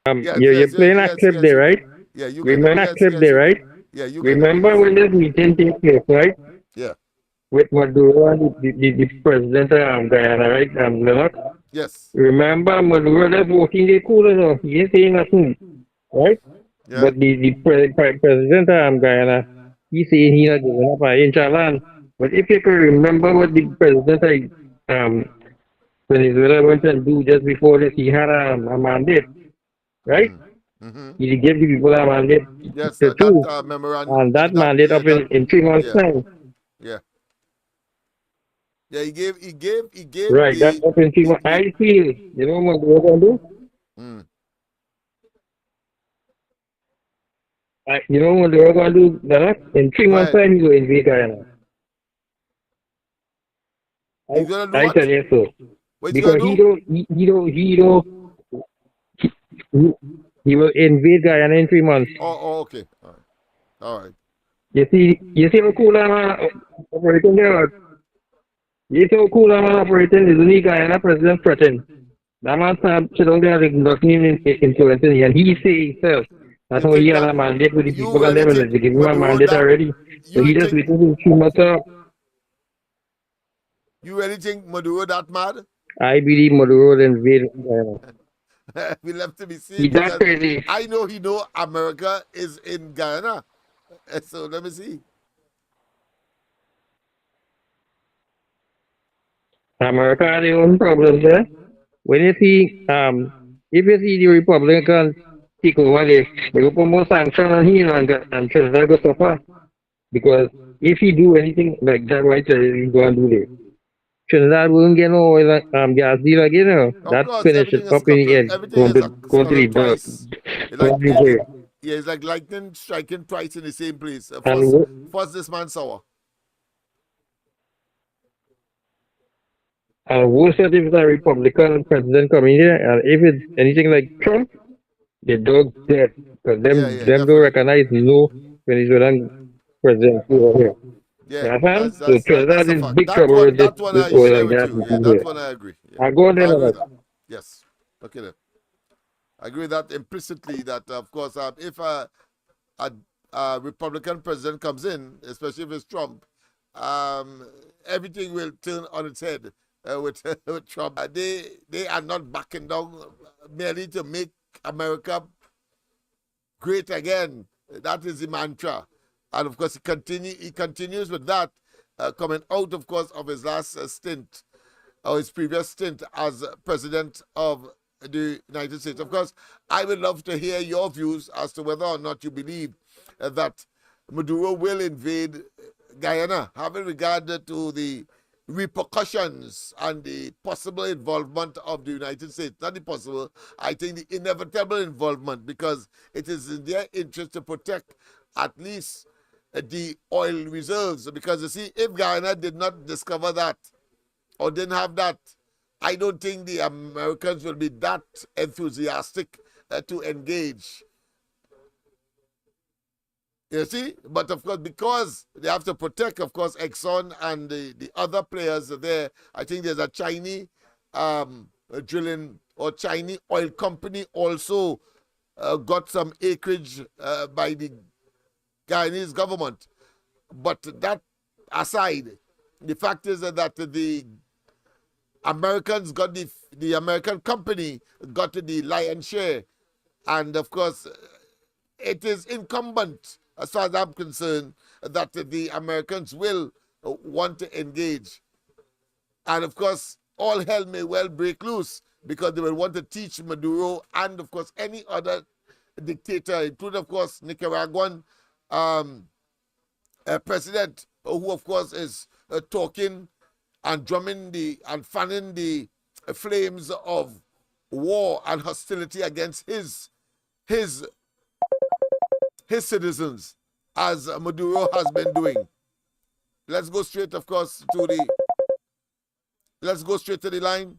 You're playing a clip there, right? Yeah, you remember that clip there, right? Yeah, you remember when this meeting takes place, right? Yeah. With Maduro and the president of Guyana, right? Lennox? Yes. Remember Maduro that's walking the cool, you know, he ain't saying nothing, right? Yeah. But the president of Guyana, he saying he not giving up an inch of land. But if you can remember what the president of Venezuela went and do just before this, he had a mandate, right? He gave the people a mandate to do, and that mandate up in 3 months' time. Yeah. Yeah, he gave. Right, that's up in 3 months. I feel, you know what we're going to do? You know what they're going to do, Lennox? In 3 months' time, he will invade Guyana. He's gonna do I what? tell you so. Because he will invade Guyana in 3 months. Oh, okay. All right. You see how cool I'm operating there? You see how cool I'm operating? Is only Guyana president threatened. That man sit down there and nothing influencing him. And he say himself. That's how he had a mandate with the people and them, and they give him a mandate already. So he just waiting to 3 months up. You really think Maduro that mad? I believe Maduro will invade Guyana. We'll have to be seen. He's that crazy. I know America is in Guyana. So let me see. America has their own problems there. When you see, if you see the Republicans take over, they will put more sanctions on him and Trinidad go suffer. Because if he do anything like that, right, he's going to do this. Trinidad won't get no oil gas deal again, you know. That's finished up in the end. Going to the Yeah, it's like lightning striking twice in the same place. First this man sour. And worse yet if it's a Republican president coming here, and if it's anything like Trump, the dog's dead. Because them don't recognize no Venezuelan president over here. Yeah, That's that's Trinidad a is fact. big trouble with That one this I oil share and with gas. you. Yeah, that one I agree. Yeah. I go on I agree there. with that. Yes. Okay then. I agree with that implicitly that of course if a Republican president comes in, especially if it's Trump, everything will turn on its head with Trump. They are not backing down merely to make America great again. That is the mantra. And of course, he continues with that, coming out, of course, of his last stint, or his previous stint as president of the United States. Of course, I would love to hear your views as to whether or not you believe that Maduro will invade Guyana, having regard to the repercussions and the possible involvement of the United States. Not the possible, I think the inevitable involvement, because it is in their interest to protect at least the oil reserves. Because you see, if Guyana did not discover that or didn't have that, I don't think the Americans will be that enthusiastic to engage. You see? But of course, because they have to protect, of course, Exxon and the other players there, I think there's a Chinese drilling or Chinese oil company also got some acreage by the Guyanese government. But that aside, the fact is that the Americans got the American company got the lion's share. And of course, it is incumbent, as far as I'm concerned, that the Americans will want to engage. And of course, all hell may well break loose because they will want to teach Maduro and, of course, any other dictator, including, of course, Nicaraguan president, who, of course, is talking and drumming and fanning the flames of war and hostility against his citizens, as Maduro has been doing. Let's go straight, of course, to the line.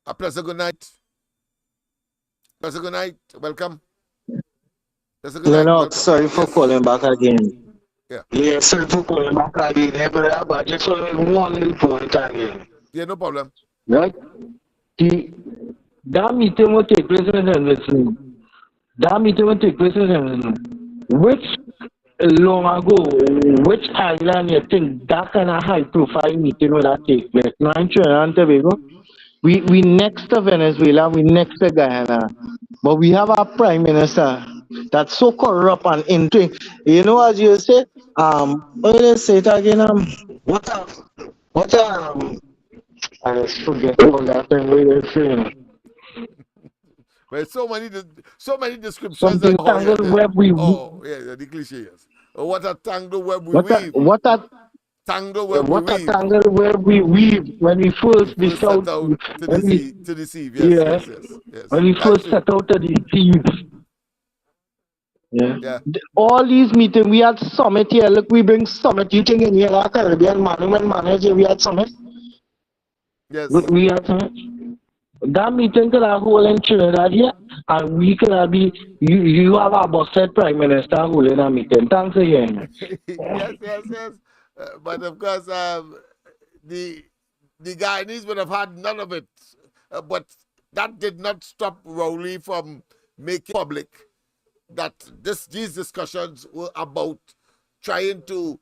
A pleasant good night. Pleasant good night. Welcome. Pleasant good night. Lennox, sorry for calling back again. Yeah, sorry for calling back again. But I just want one little point again. Yeah, no problem. Right? That meeting will take place in Henderson. Which long ago, which island you think that kind of high profile meeting will that take place? Now in Trinidad and Tobago, we next to Venezuela, we next to Guyana, but we have our prime minister that's so corrupt and into, you know, as you say, let's say it again, I just forget all that thing we were saying. Well, so many descriptions. Something tangled web we weave. Oh, yeah, the cliche, yes. What a tangled web we weave. What a tangled web we weave when we first set out to deceive. Yes. When we first set out to deceive. Yeah. All these meetings, we had summit here. Look, we bring summit. You think in here, Caribbean manager, we had summit? Yes. We had summit. That meeting could have hold in Trinidad here, and we could have you have a busted prime minister holding a meeting. Thanks again. Yes. But of course, the Guyanese would have had none of it. But that did not stop Rowley from making public that these discussions were about trying to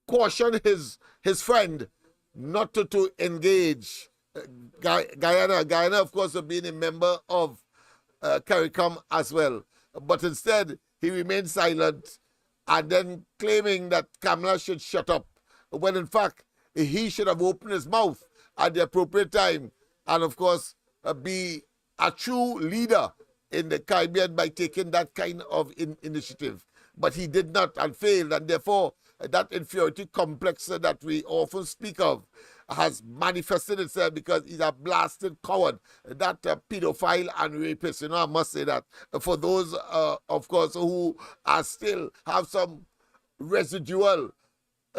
caution his friend not to engage Guyana, of course, being a member of CARICOM as well. But instead, he remained silent and then claiming that Kamala should shut up, when in fact, he should have opened his mouth at the appropriate time and, of course, be a true leader in the Caribbean by taking that kind of initiative. But he did not and failed, and therefore, that inferiority complex that we often speak of has manifested itself because he's a blasted coward, that pedophile and rapist. You know, I must say that. For those, of course, who are still have some residual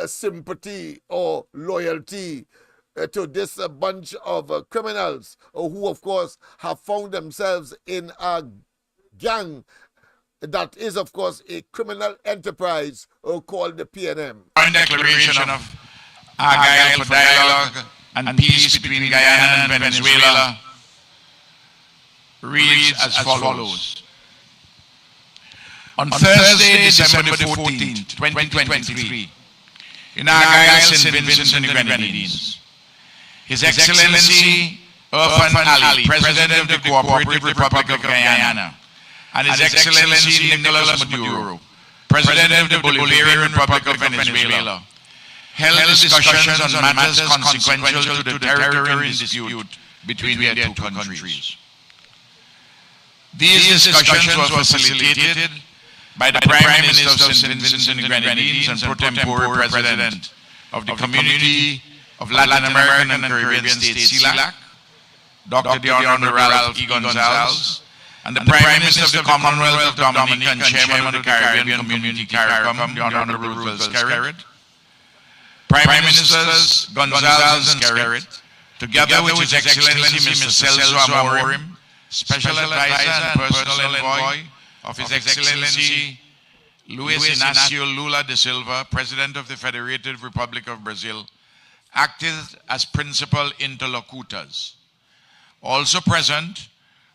sympathy or loyalty to this bunch of criminals who, of course, have found themselves in a gang that is, of course, a criminal enterprise called the PNM. Declaration of Argyle for dialogue and peace between Guyana and Venezuela reads as follows. On Thursday, December 14, 2023, in Argyle, St. Vincent and the Grenadines, His Excellency Irfan Ali, President of the Cooperative Republic of Guyana, and His Excellency Nicolas Maduro, President of the Bolivarian Republic of Venezuela, held discussions on matters consequential to the territorial dispute between their two countries. These discussions were facilitated by the Prime Minister of St. Vincent and the Grenadines and pro tempore President of the Community of Latin American and Caribbean States, CELAC, Dr. the Honorable Ralph E. Gonzalez, and the Prime Minister of the Commonwealth of Dominica and Chairman of the Caribbean Community, CARICOM, the Honorable Rupert Skerritt. Prime Ministers Gonzalez and Skerritt, together with His Excellency Mr. Celso Amorim, Special Advisor and Personal Envoy of His Excellency Luis Inácio Lula da Silva, President of the Federated Republic of Brazil, acted as principal interlocutors. Also present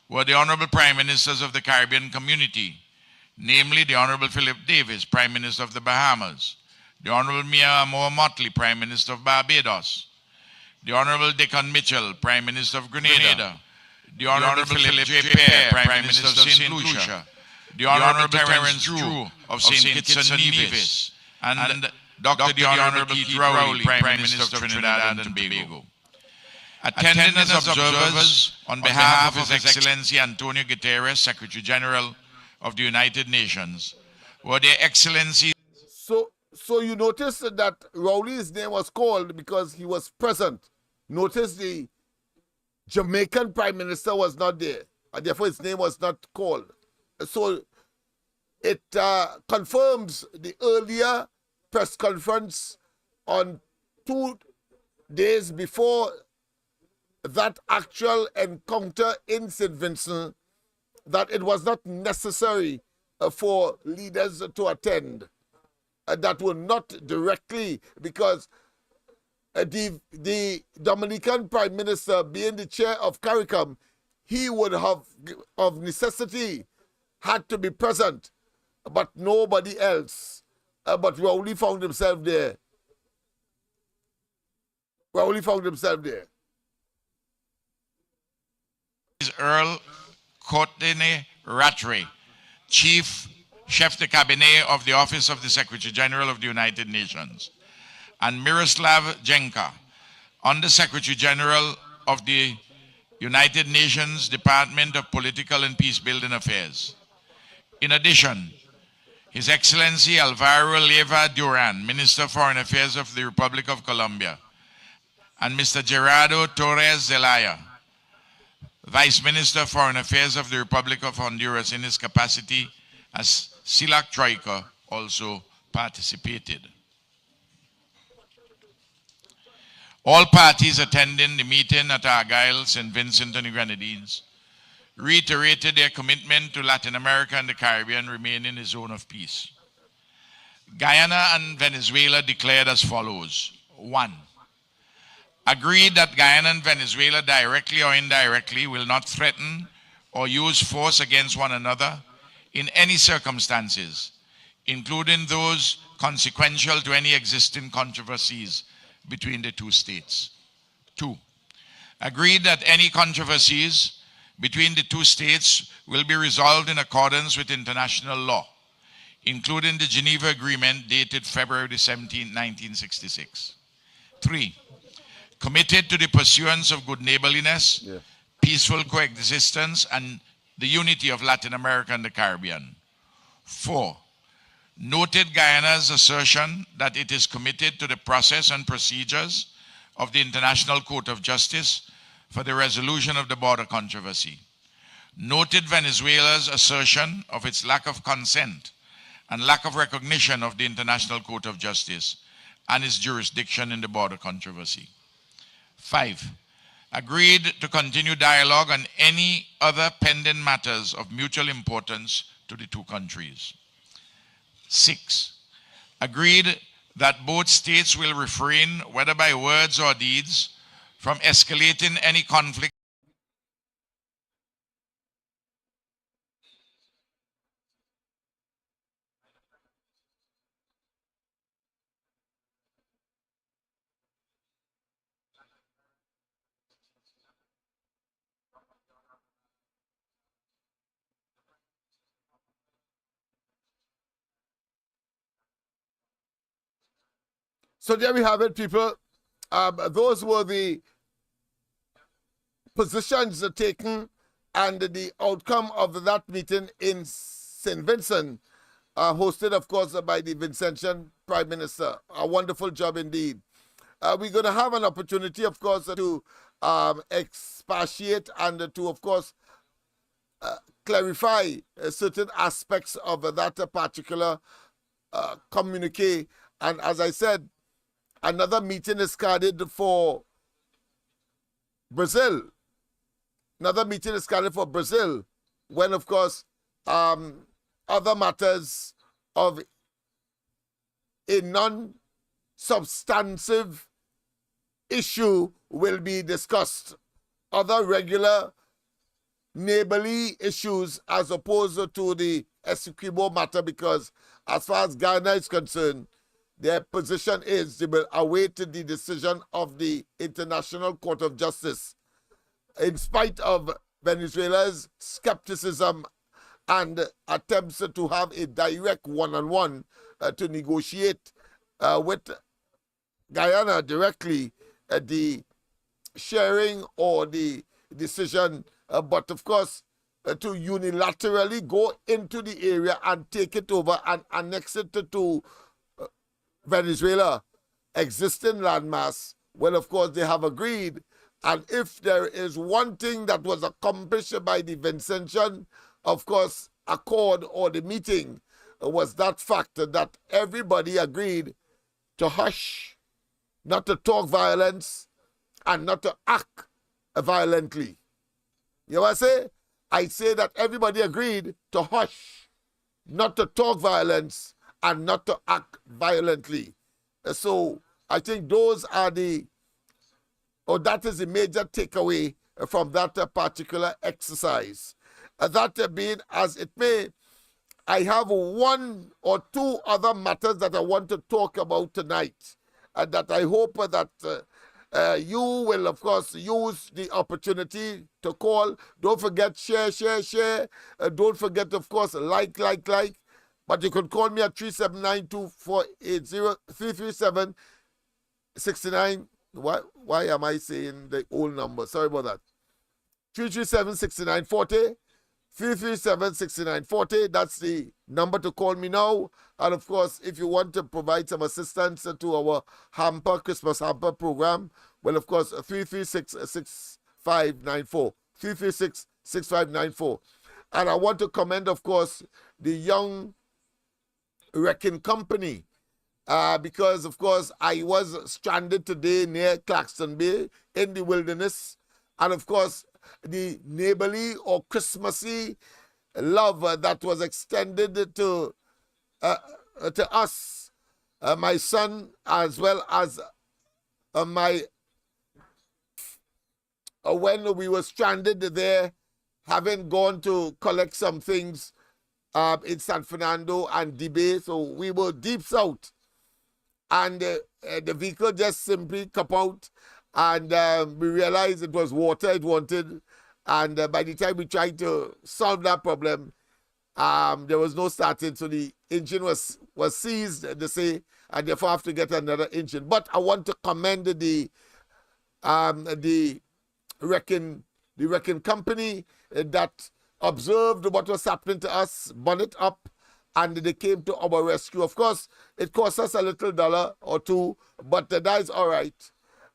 were the Honorable Prime Ministers of the Caribbean Community, namely the Honorable Philip Davis, Prime Minister of the Bahamas, the Honorable Mia Amor Motley, Prime Minister of Barbados, the Honorable Dickon Mitchell, Prime Minister of Grenada, the Honorable Philip J. Pear, Prime Minister of St. Lucia, the Honorable Terence Drew of St. Kitts and Nevis, and Dr. the Honorable Keith Rowley, Prime Minister of Trinidad and Tobago. Attending as observers on behalf of His Excellency Antonio Guterres, Secretary General of the United Nations, were Their Excellency. So you notice that Rowley's name was called because he was present. Notice the Jamaican Prime Minister was not there, and therefore his name was not called. So it confirms the earlier press conference on 2 days before that actual encounter in St. Vincent, that it was not necessary for leaders to attend. That were not directly, because the Dominican Prime Minister, being the chair of CARICOM, he would have, of necessity, had to be present, but nobody else. But Rowley found himself there. Rowley found himself there. Earl Courtney Rattray, Chief Chef de Cabinet of the Office of the Secretary General of the United Nations, and Miroslav Jenka, Under Secretary General of the United Nations Department of Political and Peacebuilding Affairs. In addition, His Excellency Alvaro Leyva Duran, Minister of Foreign Affairs of the Republic of Colombia, and Mr. Gerardo Torres Zelaya, Vice Minister of Foreign Affairs of the Republic of Honduras in his capacity as CELAC Troika, also participated. All parties attending the meeting at Argyle, St. Vincent and the Grenadines reiterated their commitment to Latin America and the Caribbean remaining a zone of peace. Guyana and Venezuela declared as follows. 1. Agreed that Guyana and Venezuela directly or indirectly will not threaten or use force against one another in any circumstances, including those consequential to any existing controversies between the two states. 2. Agreed that any controversies between the two states will be resolved in accordance with international law, including the Geneva Agreement dated February 17, 1966. 3. Committed to the pursuance of good neighborliness, peaceful coexistence, and the unity of Latin America and the Caribbean. 4. Noted Guyana's assertion that it is committed to the process and procedures of the International Court of Justice for the resolution of the border controversy, noted Venezuela's assertion of its lack of consent and lack of recognition of the International Court of Justice and its jurisdiction in the border controversy. 5, agreed to continue dialogue on any other pending matters of mutual importance to the two countries. 6, agreed that both states will refrain, whether by words or deeds, from escalating any conflict So there we have it, people. Those were the positions taken and the outcome of that meeting in St. Vincent, hosted, of course, by the Vincentian Prime Minister. A wonderful job indeed. We're going to have an opportunity, of course, to expatiate and to, of course, clarify certain aspects of that particular communique. And as I said, another meeting is scheduled for Brazil. Another meeting is scheduled for Brazil when, of course, other matters of a non-substantive issue will be discussed. Other regular neighborly issues as opposed to the Essequibo matter, because as far as Ghana is concerned, their position is they will await the decision of the International Court of Justice. In spite of Venezuela's skepticism and attempts to have a direct one-on-one to negotiate with Guyana directly, the sharing or the decision, but of course, to unilaterally go into the area and take it over and annex it to Venezuela existing landmass, well, of course, they have agreed. And if there is one thing that was accomplished by the Vincentian, of course, accord or the meeting, was that fact that everybody agreed to hush, not to talk violence, and not to act violently. You know what I say? I say that everybody agreed to hush, not to talk violence, and not to act violently. So I think those are that is the major takeaway from that particular exercise. That being as it may, I have one or two other matters that I want to talk about tonight, and that I hope that you will, of course, use the opportunity to call. Don't forget, share. Don't forget, of course, like. But you can call me at 337-92480-337-69. Why am I saying the old number? Sorry about that. 337-6940. 337-6940. That's the number to call me now. And of course, if you want to provide some assistance to our Christmas hamper program, well, of course, 336-6594. 336-6594. And I want to commend, of course, the young wrecking company, because, of course, I was stranded today near Claxton Bay in the wilderness. And, of course, the neighborly or Christmassy love that was extended to us, my son, as well as when we were stranded there, having gone to collect some things in San Fernando and Debay, so we were deep south, and the vehicle just simply come out, and we realized it was water it wanted, and by the time we tried to solve that problem, there was no starting, so the engine was seized, they say, and therefore have to get another engine. But I want to commend the wrecking company that observed what was happening to us, bun it up, and they came to our rescue. Of course, it cost us a little $1 or $2, but that is all right.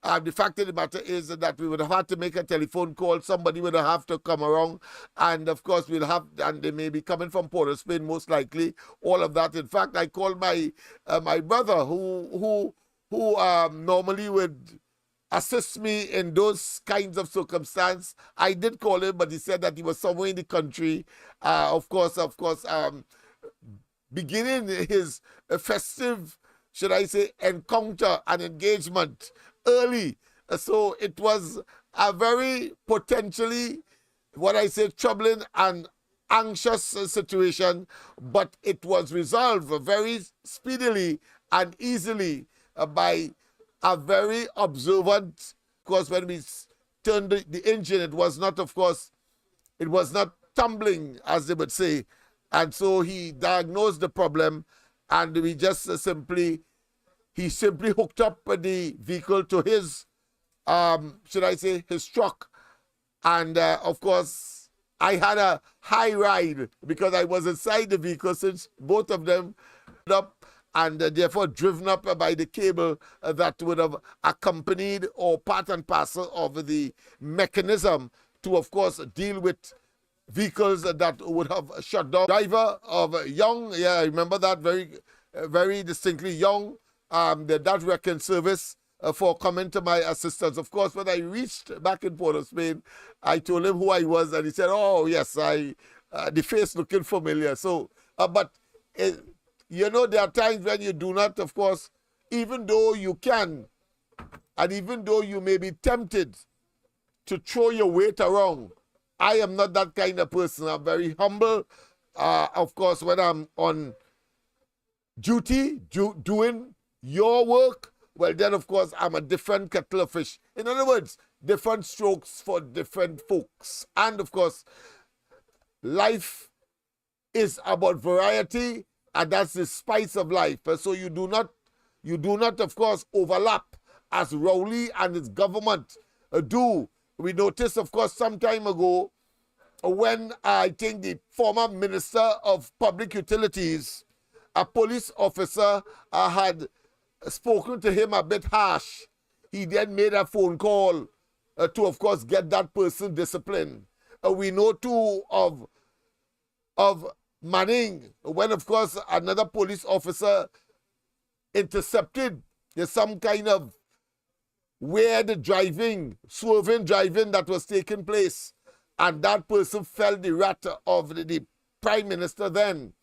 The fact of the matter is that we would have had to make a telephone call. Somebody would have to come around. And of course, and they may be coming from Port of Spain, most likely. All of that. In fact, I called my brother who normally would assist me in those kinds of circumstances. I did call him, but he said that he was somewhere in the country. Of course, beginning his festive, should I say, encounter and engagement early. So it was a very potentially, what I say, troubling and anxious situation, but it was resolved very speedily and easily by a very observant. Of course, when we turned the engine, it was not, of course, it was not tumbling, as they would say. And so he diagnosed the problem, and we just he simply hooked up the vehicle to his, should I say, his truck. And of course, I had a high ride because I was inside the vehicle, since both of them up and therefore driven up by the cable that would have accompanied or part and parcel of the mechanism to, of course, deal with vehicles that would have shut down. Driver of young, yeah, I remember that very distinctly, young, that wrecking service for coming to my assistance. Of course, when I reached back in Port of Spain, I told him who I was, and he said, oh, yes, the face looking familiar. So, but you know, there are times when you do not, of course, even though you can, and even though you may be tempted to throw your weight around, I am not that kind of person. I'm very humble. Of course, when I'm on duty, doing your work, well, then, of course, I'm a different kettle of fish. In other words, different strokes for different folks. And, of course, life is about variety, and that's the spice of life. So you do not, of course, overlap as Rowley and his government do. We noticed, of course, some time ago when I think the former Minister of Public Utilities, a police officer had spoken to him a bit harsh. He then made a phone call to, of course, get that person disciplined. We know too of Manning, when, of course, another police officer intercepted some kind of weird driving, swerving driving that was taking place. And that person fell the wrath of the Prime Minister then.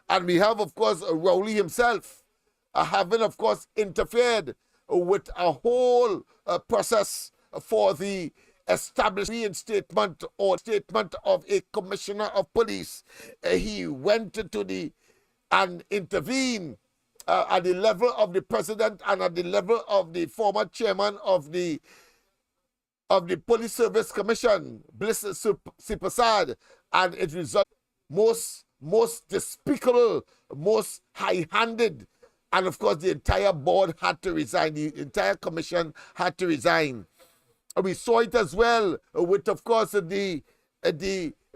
And we have, of course, Rowley himself having, of course, interfered with a whole process for the establishment statement or statement of a commissioner of police. He went to and intervened at the level of the president and at the level of the former chairman of the Police Service Commission, Bliss Sipasad, and it resulted most despicable, most high-handed, and of course the entire board had to resign, the entire commission had to resign. We saw it as well with, of course, the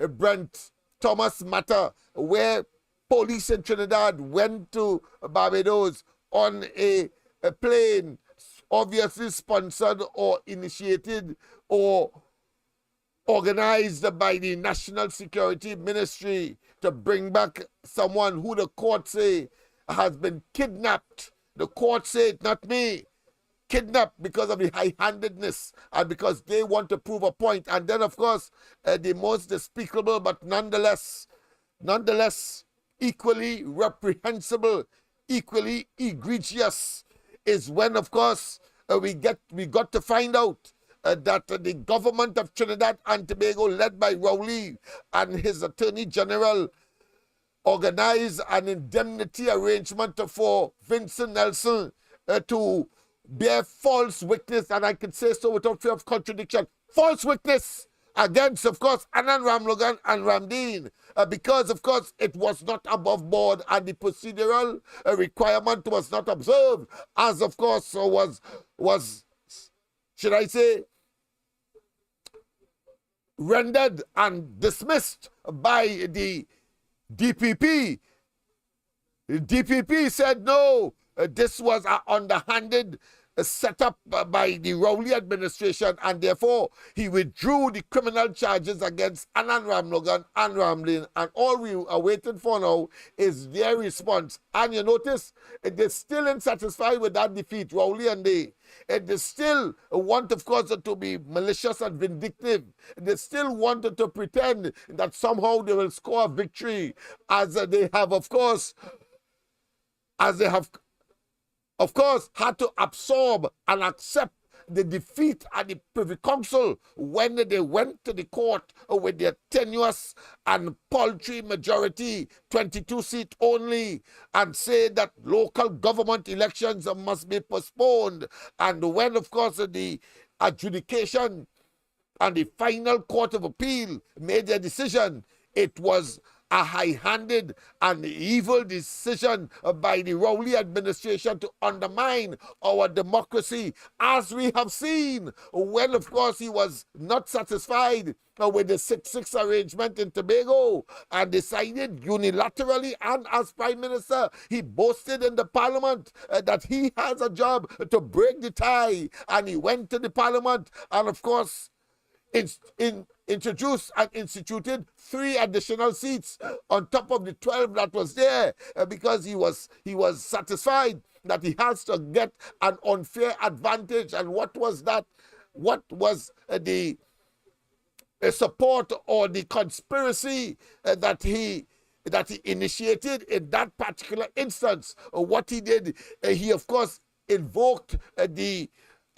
Brent Thomas matter, where police in Trinidad went to Barbados on a plane obviously sponsored or initiated or organized by the National Security Ministry to bring back someone who the court say has been kidnapped. The court said, not me, kidnapped because of the high-handedness and because they want to prove a point. And then, of course, the most despicable but nonetheless equally reprehensible, equally egregious is when, of course, we got to find out that the government of Trinidad and Tobago, led by Rowley and his Attorney General, organized an indemnity arrangement for Vincent Nelson to bear false witness, and I can say so without fear of contradiction, false witness against, of course, Anand Ramlogan and Ramdeen, because, of course, it was not above board and the procedural requirement was not observed, as, of course, was, should I say, rendered and dismissed by the DPP. The DPP said, no, this was an underhanded set up by the Rowley administration, and therefore he withdrew the criminal charges against Anand Ramlogan and Ramlin, and all we are waiting for now is their response. And you notice they're still unsatisfied with that defeat, Rowley and they still want, of course, to be malicious and vindictive. They still wanted to pretend that somehow they will score a victory, as they have, of course, had to absorb and accept the defeat at the Privy Council when they went to the court with their tenuous and paltry majority, 22 seats only, and say that local government elections must be postponed. And when, of course, the adjudication and the final court of appeal made their decision, it was a high-handed and evil decision by the Rowley administration to undermine our democracy, as we have seen when, of course, he was not satisfied with the 6-6 arrangement in Tobago and decided unilaterally, and as Prime Minister, he boasted in the Parliament that he has a job to break the tie, and he went to the Parliament and, of course, introduced and instituted 3 additional seats on top of the 12 that was there, because he was satisfied that he has to get an unfair advantage. And what was that? What was the support or the conspiracy that he initiated in that particular instance? What he did, he of course invoked the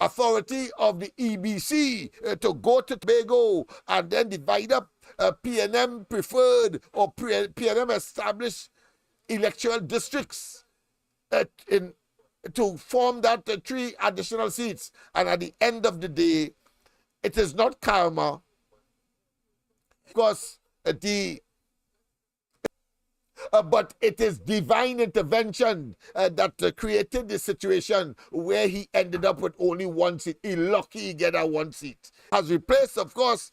authority of the EBC to go to Tobago and then divide up PNM preferred or PNM established electoral districts to form that 3 additional seats. And at the end of the day, it is not karma, because but it is divine intervention that created the situation where he ended up with only 1 seat. He lucky he get a 1 seat. Has replaced, of course,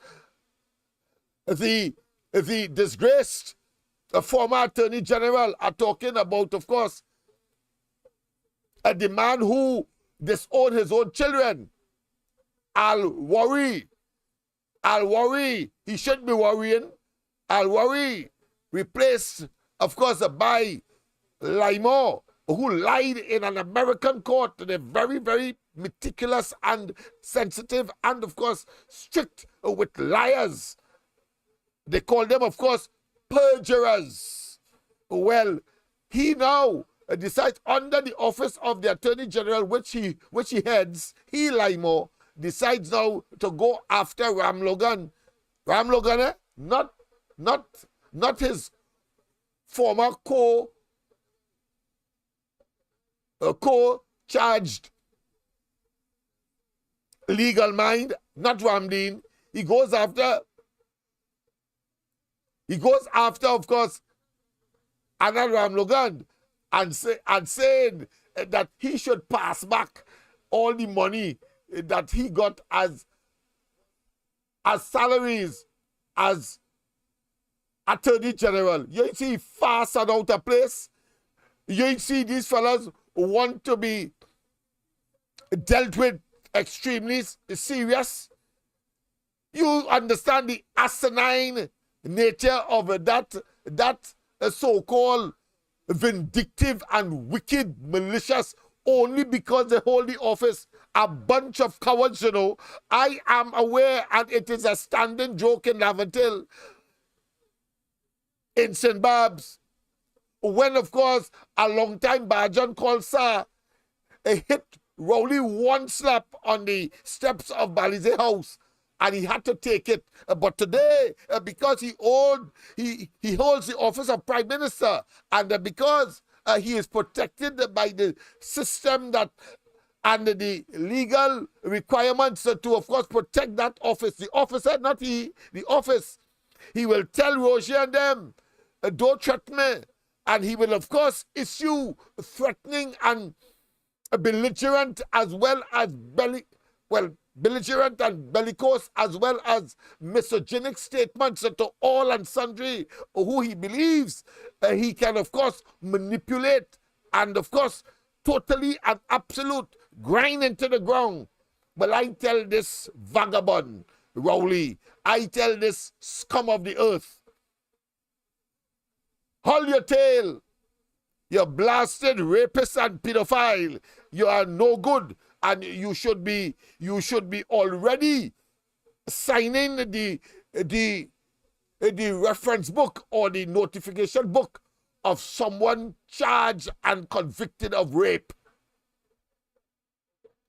the disgraced former Attorney General. Are talking about, of course, the man who disowned his own children. Al-Wari, he shouldn't be worrying. Al-Wari replaced, of course, by Lymore, who lied in an American court. They're very, very meticulous and sensitive and, of course, strict with liars. They call them, of course, perjurers. Well, he now decides, under the office of the Attorney General, which he heads, Lymore, decides now to go after Ramlogan. Ramlogan, not his former co-charged legal mind, not Ramdeen. He goes after, of course, Anand Ramlogan and saying that he should pass back all the money that he got as salaries as Attorney General. You see, fast and out of place. You see, these fellas want to be dealt with extremely serious. You understand the asinine nature of that so-called vindictive and wicked, malicious, only because they hold the office. A bunch of cowards, you know. I am aware, and it is a standing joke in Laventille, in St. Barb's, when, of course, a long-time Bajan called Sir hit Rowley 1 slap on the steps of Balize House, and he had to take it. But today, because he holds the office of Prime Minister, and because he is protected by the system that and the legal requirements to, of course, protect that office. The officer, not he, the office. He will tell Roger and them, don't threaten me. And he will, of course, issue threatening and belligerent as well as belligerent and bellicose as well as misogynic statements to all and sundry who he believes he can, of course, manipulate and, of course, totally and absolute grind into the ground. But I tell this vagabond, Rowley, I tell this scum of the earth, hold your tail. You blasted rapist and pedophile. You are no good. And you should be already signing the reference book or the notification book of someone charged and convicted of rape.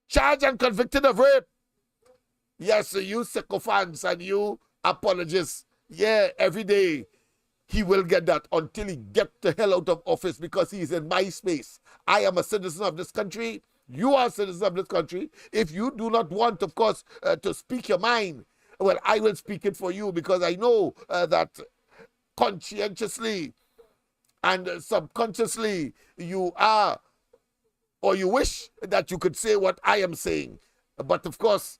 Charged and convicted of rape. Yes, you sycophants and you apologists. Yeah, every day he will get that until he gets the hell out of office because he is in my space. I am a citizen of this country. You are citizens of this country. If you do not want, of course, to speak your mind, well, I will speak it for you because I know that conscientiously and subconsciously you are, or you wish that you could say what I am saying. But of course,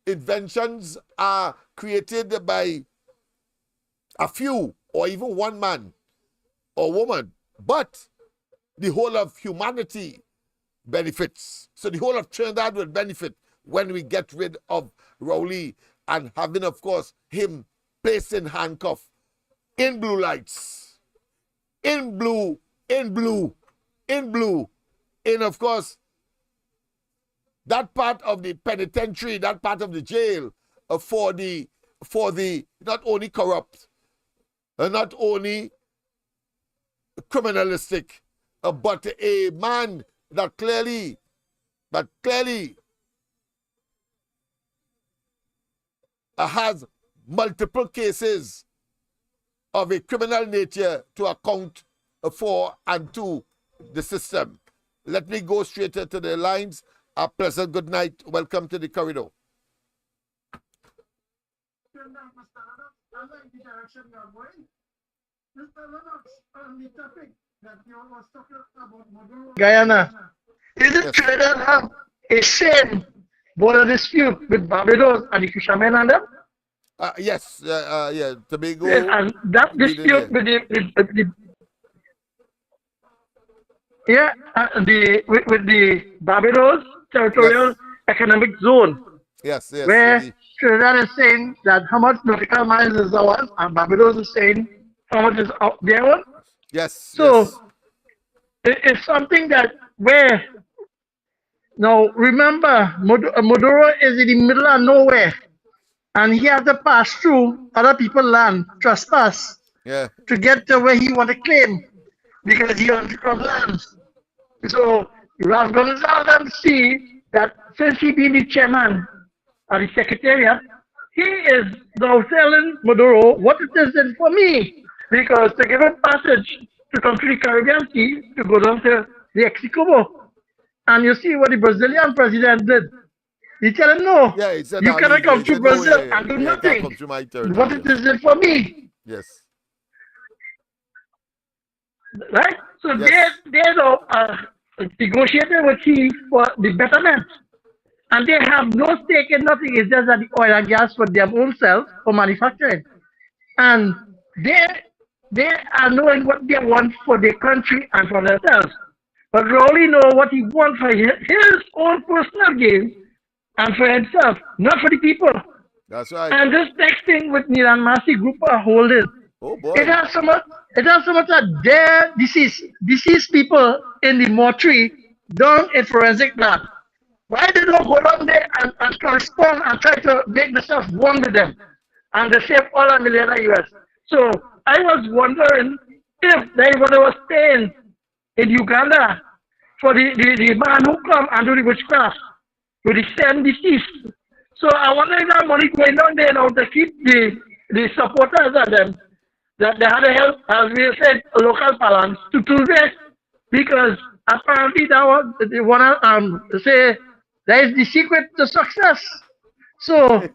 inventions are created by a few or even one man or woman, but the whole of humanity benefits. So the whole of Trinidad will benefit when we get rid of Rowley and having, of course, him placed in handcuff, in blue lights, in blue, of course, that part of the penitentiary, that part of the jail for the not only corrupt, not only criminalistic, but a man that clearly has multiple cases of a criminal nature to account for and to the system. Let me go straight to the lines. A pleasant good night. Welcome to the corridor. I like the direction you're going. Mr. Lennox, on the topic that you was talking about Maduro. Guyana. Isn't Trinidad have a same border dispute with Barbados and the fishermen and them? Yes, yeah, Tobago. Yes, and that dispute with the Barbados Territorial Economic Zone. Yes. Where Trinidad is saying that how much nautical miles is ours, and Barbados is saying how much is out their one. Yes. So it's something that where now remember Maduro is in the middle of nowhere, and he has to pass through other people's land, trespass, to get to where he want to claim because he owns the lands. So Ras Gonzalez see that since he been the chairman of the secretariat, he is now telling Maduro what it is in for me, because to give him passage to come to the Caribbean Sea to go down to the Mexico. And you see what the Brazilian president did. He tell him no, he said, you cannot come to Brazil and do nothing. What it is in for me. Yes. Right? So they now negotiating with he for the betterment. And they have no stake in nothing. It's just that the oil and gas for their own self for manufacturing. And they are knowing what they want for their country and for themselves. But Rowley know what he wants for his own personal gain and for himself, not for the people. That's right. And this next thing with Nilan Masi group are holding. Oh boy. It has so much that their deceased people in the mortuary done in forensic lab. Why they don't go down there and correspond and try to make themselves one with them and they save all $1 million US? So I was wondering if they was staying in Uganda for the man who come and do the witchcraft with the same deceased. So I wonder if that money going down there now to keep the supporters of them, that they had to help, as we said, local balance to this, because apparently that was they want to say that is the secret to success. So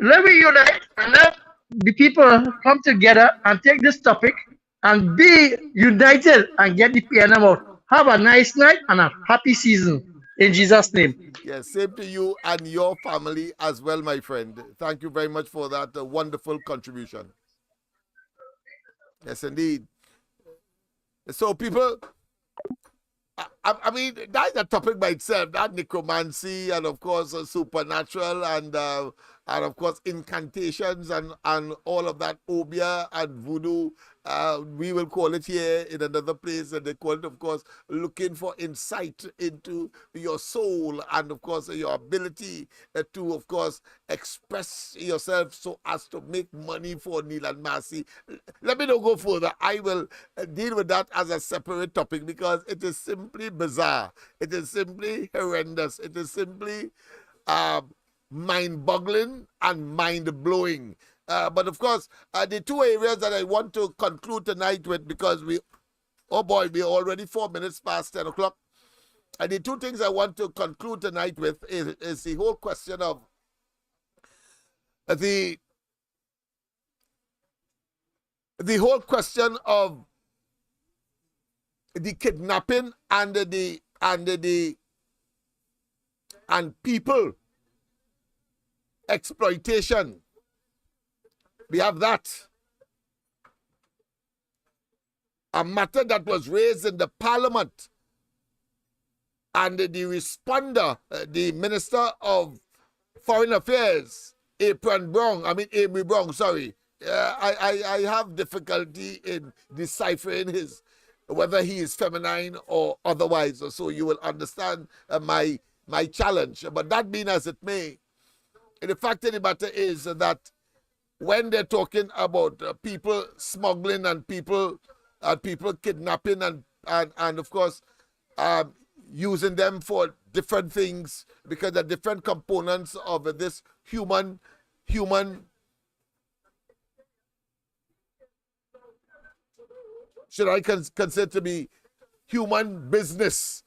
let me unite and let the people come together and take this topic and be united and get the PNM out. Have a nice night and a happy season in Jesus' name. Yes, same to you and your family as well, my friend. Thank you very much for that wonderful contribution. Yes, indeed. So people, I mean, that's a topic by itself. That necromancy and of course supernatural and of course incantations and all of that obia and voodoo. We will call it here in another place, and they call it, of course, looking for insight into your soul and, of course, your ability to, of course, express yourself so as to make money for Neil and Marcy. Let me not go further. I will deal with that as a separate topic because it is simply bizarre. It is simply horrendous. It is simply mind-boggling and mind-blowing. But of course, the two areas that I want to conclude tonight with, because we're already 4 minutes past 10 o'clock. And the two things I want to conclude tonight with is the whole question of the kidnapping and people exploitation. We have that. A matter that was raised in the Parliament. And the responder, the Minister of Foreign Affairs, Amy Brown, sorry. I have difficulty in deciphering whether he is feminine or otherwise. So you will understand my challenge. But that being as it may, the fact of the matter is that when they're talking about people smuggling and people kidnapping and of course using them for different things, because the different components of this human should I consider to be human business,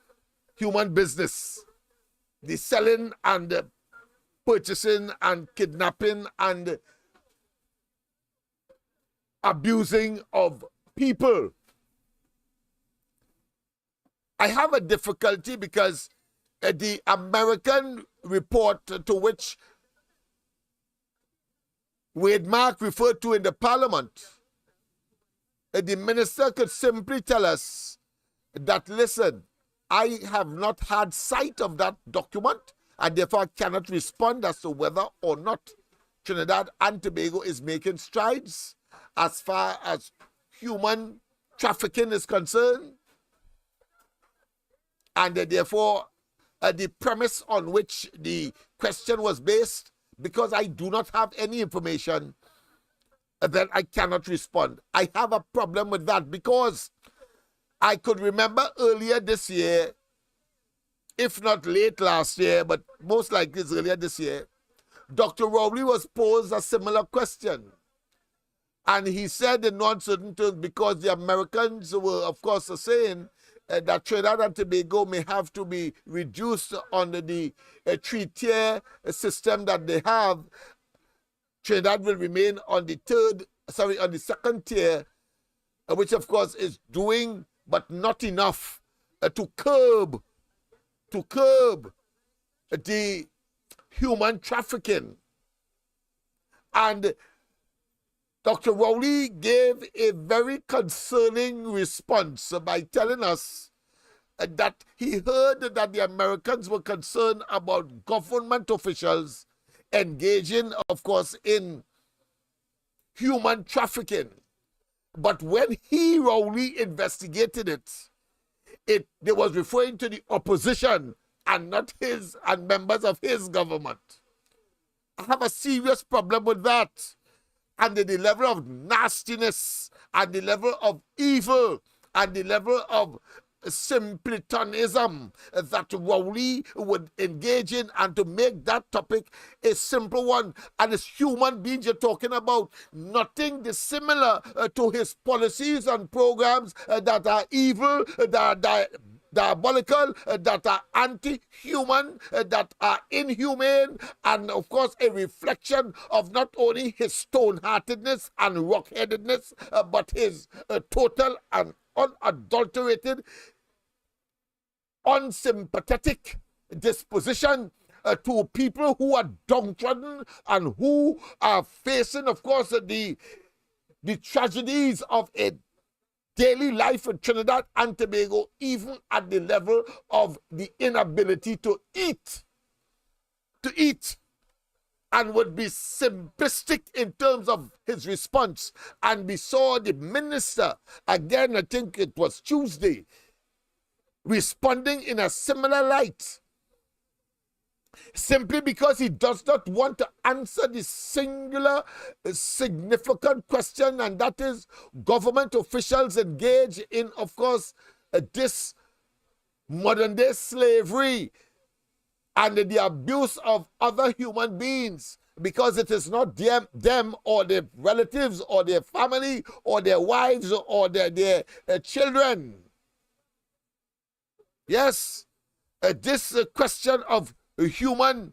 the selling and the purchasing and kidnapping and abusing of people. I have a difficulty because the American report to which Wade Mark referred to in the Parliament, the minister could simply tell us that, listen, I have not had sight of that document and therefore cannot respond as to whether or not Trinidad and Tobago is making strides as far as human trafficking is concerned. And therefore, the premise on which the question was based, because I do not have any information, then I cannot respond. I have a problem with that because I could remember earlier this year, if not late last year, but most likely it's earlier this year, Dr. Rowley was posed a similar question. And he said in non-certain terms, because the Americans were, of course, saying that Trinidad and Tobago may have to be reduced under the three-tier system that they have. Trinidad will remain on the second tier, which of course is doing but not enough to curb the human trafficking. And Dr. Rowley gave a very concerning response by telling us that he heard that the Americans were concerned about government officials engaging, of course, in human trafficking. But when he, Rowley, investigated it was referring to the opposition and not his and members of his government. I have a serious problem with that. And the level of nastiness and the level of evil and the level of simpletonism that Rowley would engage in, and to make that topic a simple one. And as human beings, you're talking about nothing dissimilar to his policies and programs that are evil, that are diabolical, that are anti-human, that are inhumane, and of course a reflection of not only his stone-heartedness and rock-headedness, but his total and unadulterated, unsympathetic disposition to people who are downtrodden and who are facing, of course, the tragedies of a daily life in Trinidad and Tobago, even at the level of the inability to eat, and would be simplistic in terms of his response. And we saw the minister, again, I think it was Tuesday, responding in a similar light, simply because he does not want to answer the singular significant question, and that is government officials engage in, of course, this modern day slavery and the abuse of other human beings, because it is not them or their relatives or their family or their wives or their children. Yes, this question of human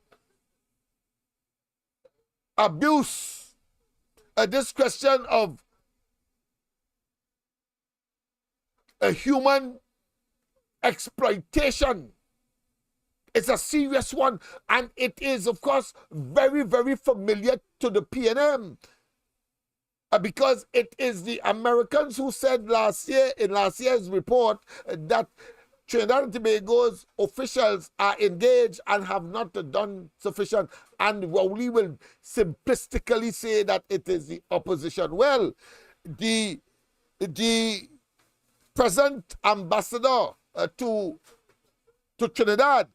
abuse, this question of human exploitation, it's a serious one, and it is, of course, very, very familiar to the PNM, because it is the Americans who said in last year's report that Trinidad and Tobago's officials are engaged and have not done sufficient, and Rowley will simplistically say that it is the opposition. Well, the present ambassador to Trinidad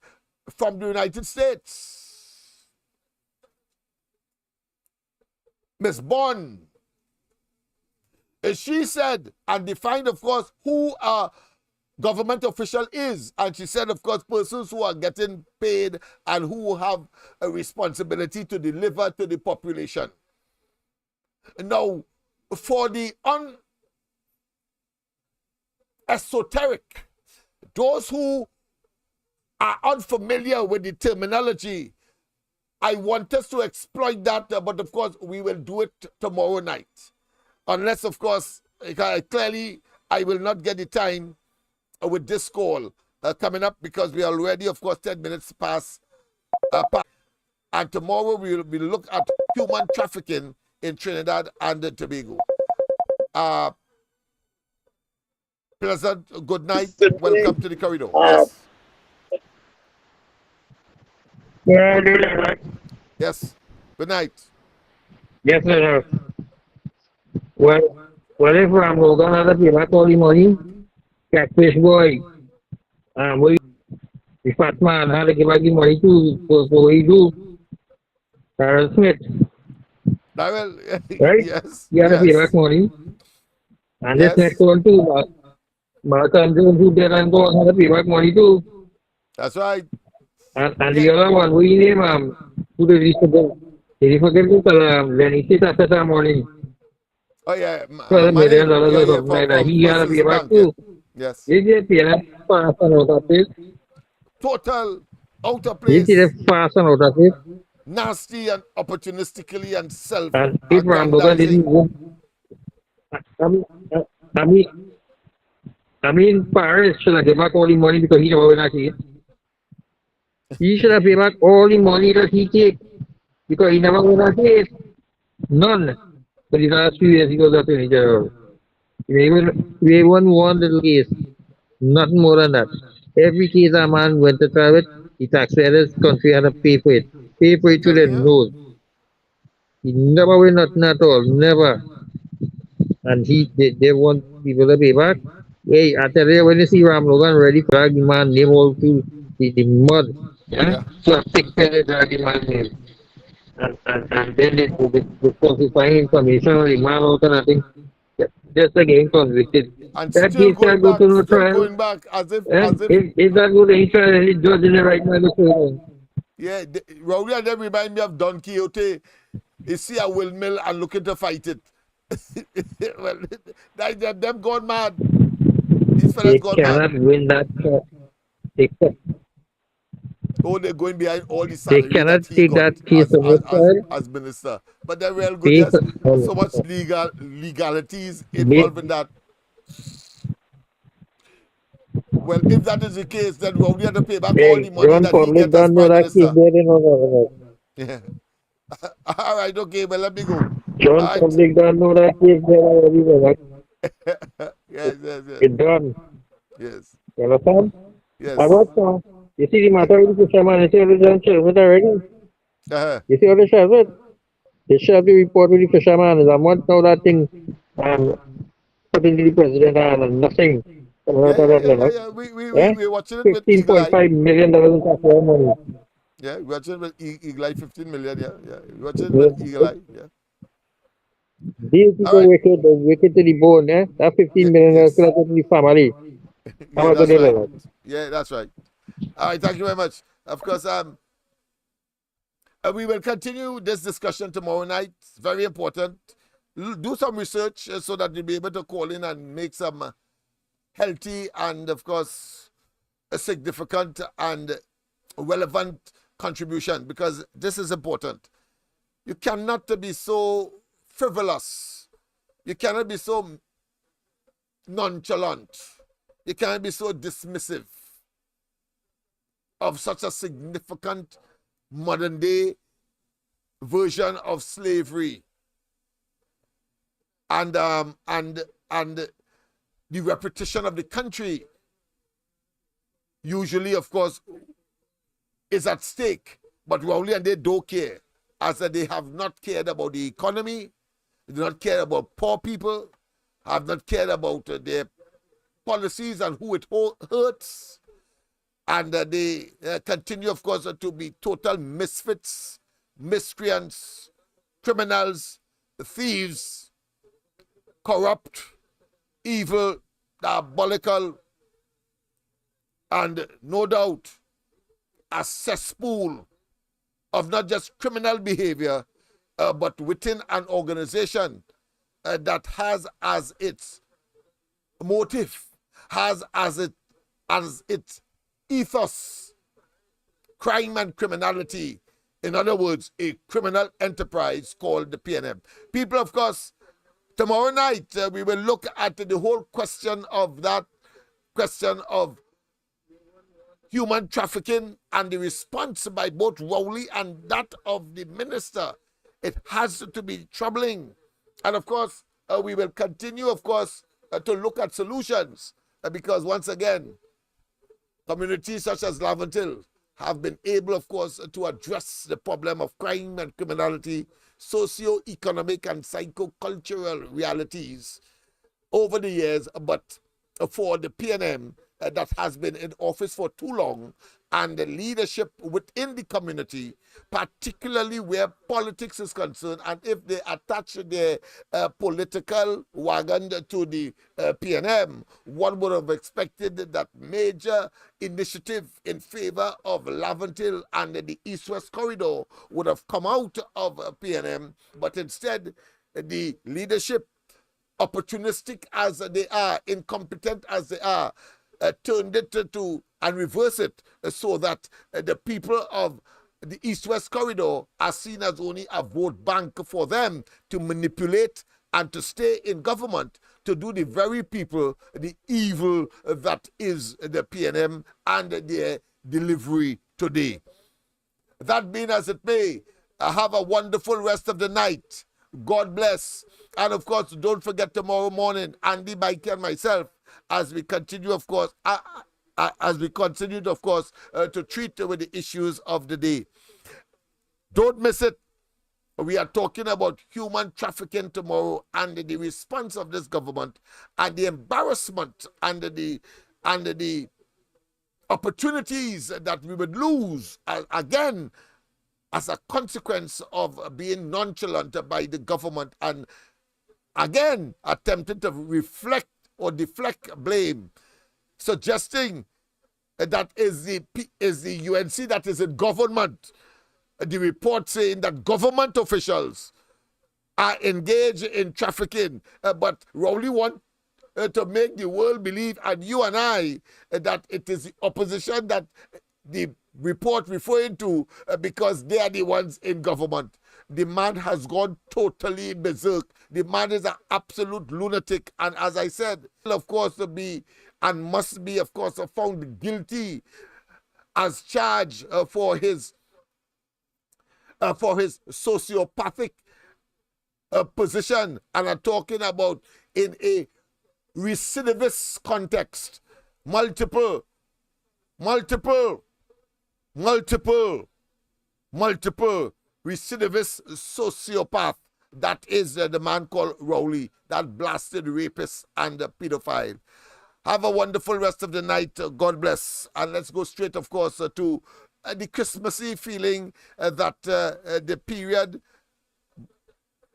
from the United States, Miss Bond, she said and defined, of course, who a government official is. And she said, of course, persons who are getting paid and who have a responsibility to deliver to the population. Now, for the esoteric, those who are unfamiliar with the terminology, I want us to exploit that, but of course we will do it tomorrow night. Unless, of course, clearly I will not get the time with this call coming up, because we are already, of course, 10 minutes past. And tomorrow we will look at human trafficking in Trinidad and Tobago. Pleasant good night. Welcome to the corridor. Yes. Yes. Good night. Yes, sir. Well, if I'm going to give all the money, catfish boy, the fat man, how to give the money to what he do, Rowley Smith. Right? Yes. You have to pay back money. And this next one too, Malcolm Jones, who did and go on, have to pay back money too. That's right. And the other one, we name who did he forget? Did he forget to tell Lennox Smith after some money? Oh yeah, $12 million or something like that. He had to pay back too. Yes. He did pay that fast and out of it. Total out of place. He did fast and out of it. Nasty and opportunistically and self. And if Ramboga didn't go, I mean, Paris should have given back all the money because he never win a case. He should have paid back all the money that he take because he never won a case. None. But the last few years he goes up in general. We won one little case. Nothing more than that. Every case a man went to trial with, the taxpayers country had to pay for it. Pay for it to their nose. He never win nothing at all. Never. And they want people to pay back. Hey, I tell you, when you see Ram Logan ready to drag the man name all through the mud, so a thick penny drag the man name. And then they falsifying information on the man out and nothing. Just again convicted. And that still case can go to no trial. Going back as if if that go to any trial, any judge in the right mind of yeah, Rowley and them remind me of Don Quixote. You see a windmill and looking to fight it. Well, them gone mad. These fellas gone mad. They cannot win that. Oh, they're going behind all the salary. They cannot take that case as minister. But they're real good. There's so much legalities involved in that. Well, if that is the case, then we'll have to pay back all the money that he gets as prime minister. Yeah. All right, okay, well, let me go. John Public don't know that case there already. Yes. It's done. Yes. You understand? Yes. I watch you see the matter with the fisherman, you see how they done shelve it already? Uh-huh. You see how they shelve it? They shelve the report with the fisherman, and I want now that thing put into the president and nothing coming out of that Lennox. Yeah. We're watching it with eagle eye. $15.5 million in tax money. Yeah, we're watching it with eagle eye, 15 million. Yeah. We're watching it with eagle eye. Yeah. These people wicked to the bone, eh? That 15 million Yes. could have gone to the family. How Yeah, much that's they right. Lennox? Yeah, that's right. All right, thank you very much. Of course, we will continue this discussion tomorrow night. It's very important. Do some research so that you'll be able to call in and make some healthy and, of course, a significant and relevant contribution, because this is important. You cannot be so frivolous. You cannot be so nonchalant. You cannot be so dismissive of such a significant modern day version of slavery and the reputation of the country usually, of course, is at stake. But Rowley and they don't care, as they have not cared about the economy, they do not care about poor people, have not cared about their policies and who it hurts. And they continue, of course, to be total misfits, miscreants, criminals, thieves, corrupt, evil, diabolical, and no doubt a cesspool of not just criminal behavior, but within an organization that has as its motive, has as its ethos crime and criminality. In other words, a criminal enterprise called the PNM. People, of course, tomorrow night we will look at the whole question of human trafficking and the response by both Rowley and that of the minister. It has to be troubling. And of course, we will continue, of course, to look at solutions because once again, communities such as Laventille have been able, of course, to address the problem of crime and criminality, socio-economic and psycho-cultural realities over the years. But for the PNM that has been in office for too long, and the leadership within the community, particularly where politics is concerned, and if they attach their political wagon to the PNM, one would have expected that major initiative in favor of Laventille and the East-West corridor would have come out of PNM, but instead the leadership, opportunistic as they are, incompetent as they are, turned it to and reverse it so that the people of the East-West corridor are seen as only a vote bank for them to manipulate and to stay in government, to do the very people the evil that is the PNM and their delivery today. That being as it may, have a wonderful rest of the night. God bless. And of course, don't forget tomorrow morning, Andy, Mikey, and myself, as we continue, of course, to treat with the issues of the day. Don't miss it. We are talking about human trafficking tomorrow and the response of this government and the embarrassment and the opportunities that we would lose again as a consequence of being nonchalant by the government and again attempting to reflect or deflect blame, suggesting that is the UNC that is in government. The report saying that government officials are engaged in trafficking, but Rowley want to make the world believe, and you and I, that it is the opposition that the report referring to because they are the ones in government. The man has gone totally berserk. The man is an absolute lunatic, and as I said, of course, to be and must be, of course, found guilty as charged for his sociopathic position. And I'm talking about in a recidivist context. Multiple recidivist sociopath. That is the man called Rowley, that blasted rapist and pedophile. Have a wonderful rest of the night. God bless. And let's go straight, of course, to the Christmassy feeling that the period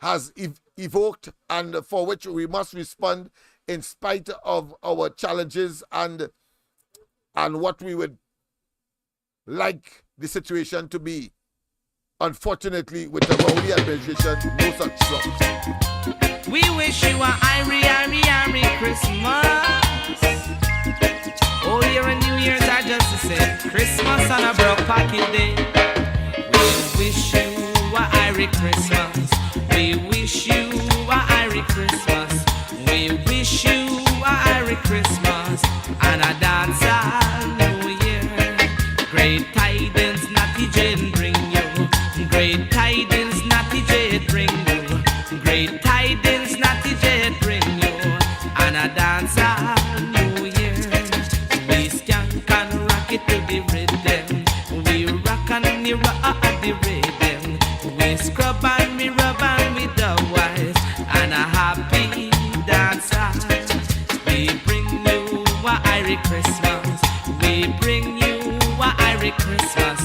has evoked, and for which we must respond in spite of our challenges and what we would like the situation to be. Unfortunately, with the Rowley administration, no such luck. We wish you a Irie Christmas. Old Year and New Year's are just the same. Christmas on a broke pocket day. We wish you a Irie Christmas. We wish you a Irie Christmas. We wish you a Irie Christmas and a dance all New Year. Great tidings, Natty Jane bring you. Great tidings, Natty Jane bring you. Great tidings, Natty Jane bring you. And a dance all New Year. We skank and rock it to the rhythm. We rock and we rock the rhythm. We scrub and we rub and we do wise. And a happy dance. We bring you a Irie Christmas. We bring you a Irie Christmas.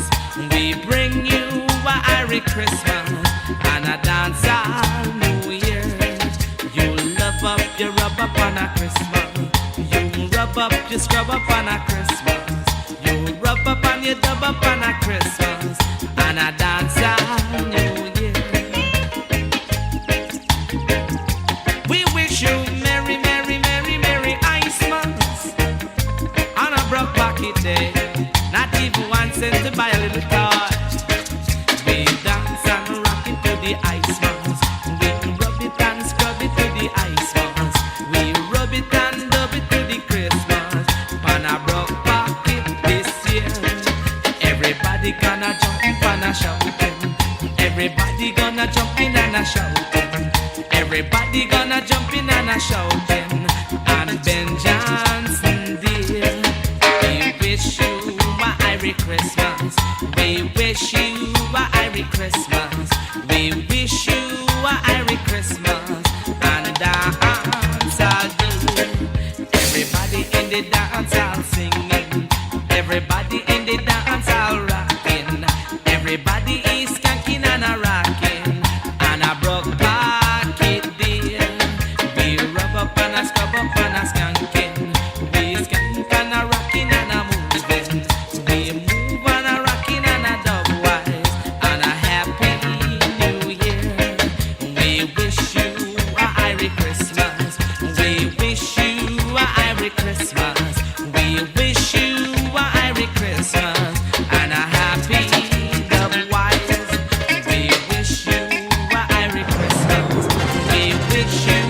We bring you a Irie Christmas and a dance all New Year. You love up, you rub up on a Christmas. You rub up, you scrub up on a Christmas. You rub up and you dub up on a Christmas and a dance all New Year. We wish you merry, merry, merry, merry Christmas on a broke pocket day. Not even 1 cent to buy a little toy. We dance and rock it to the ice ones. We rub it and scrub it to the ice ones. We rub it and dub it to the Christmas. On a broke pocket this year. Everybody gonna jump and a shouting. Everybody gonna jump in and a shouting. Everybody gonna jump in and a shouting. And Ben Johnson dear, we wish you a Irie Christmas. We wish you a Irie Christmas. We wish you a Irie Christmas and dance all do. Everybody in the dance all singing. Everybody in the dance all rocking. Everybody is skanking and a rocking. And a broke pocket dear. We rub up and a scrub up and a skanking. We skank and a rocking and a moving. We move and a rocking and a dub wise. And a happy New Year. We wish you a Irie Christmas. We wish you a Irie Christmas. We wish you a Irie Christmas and a happy dub wise. We wish you a Irie Christmas. We wish you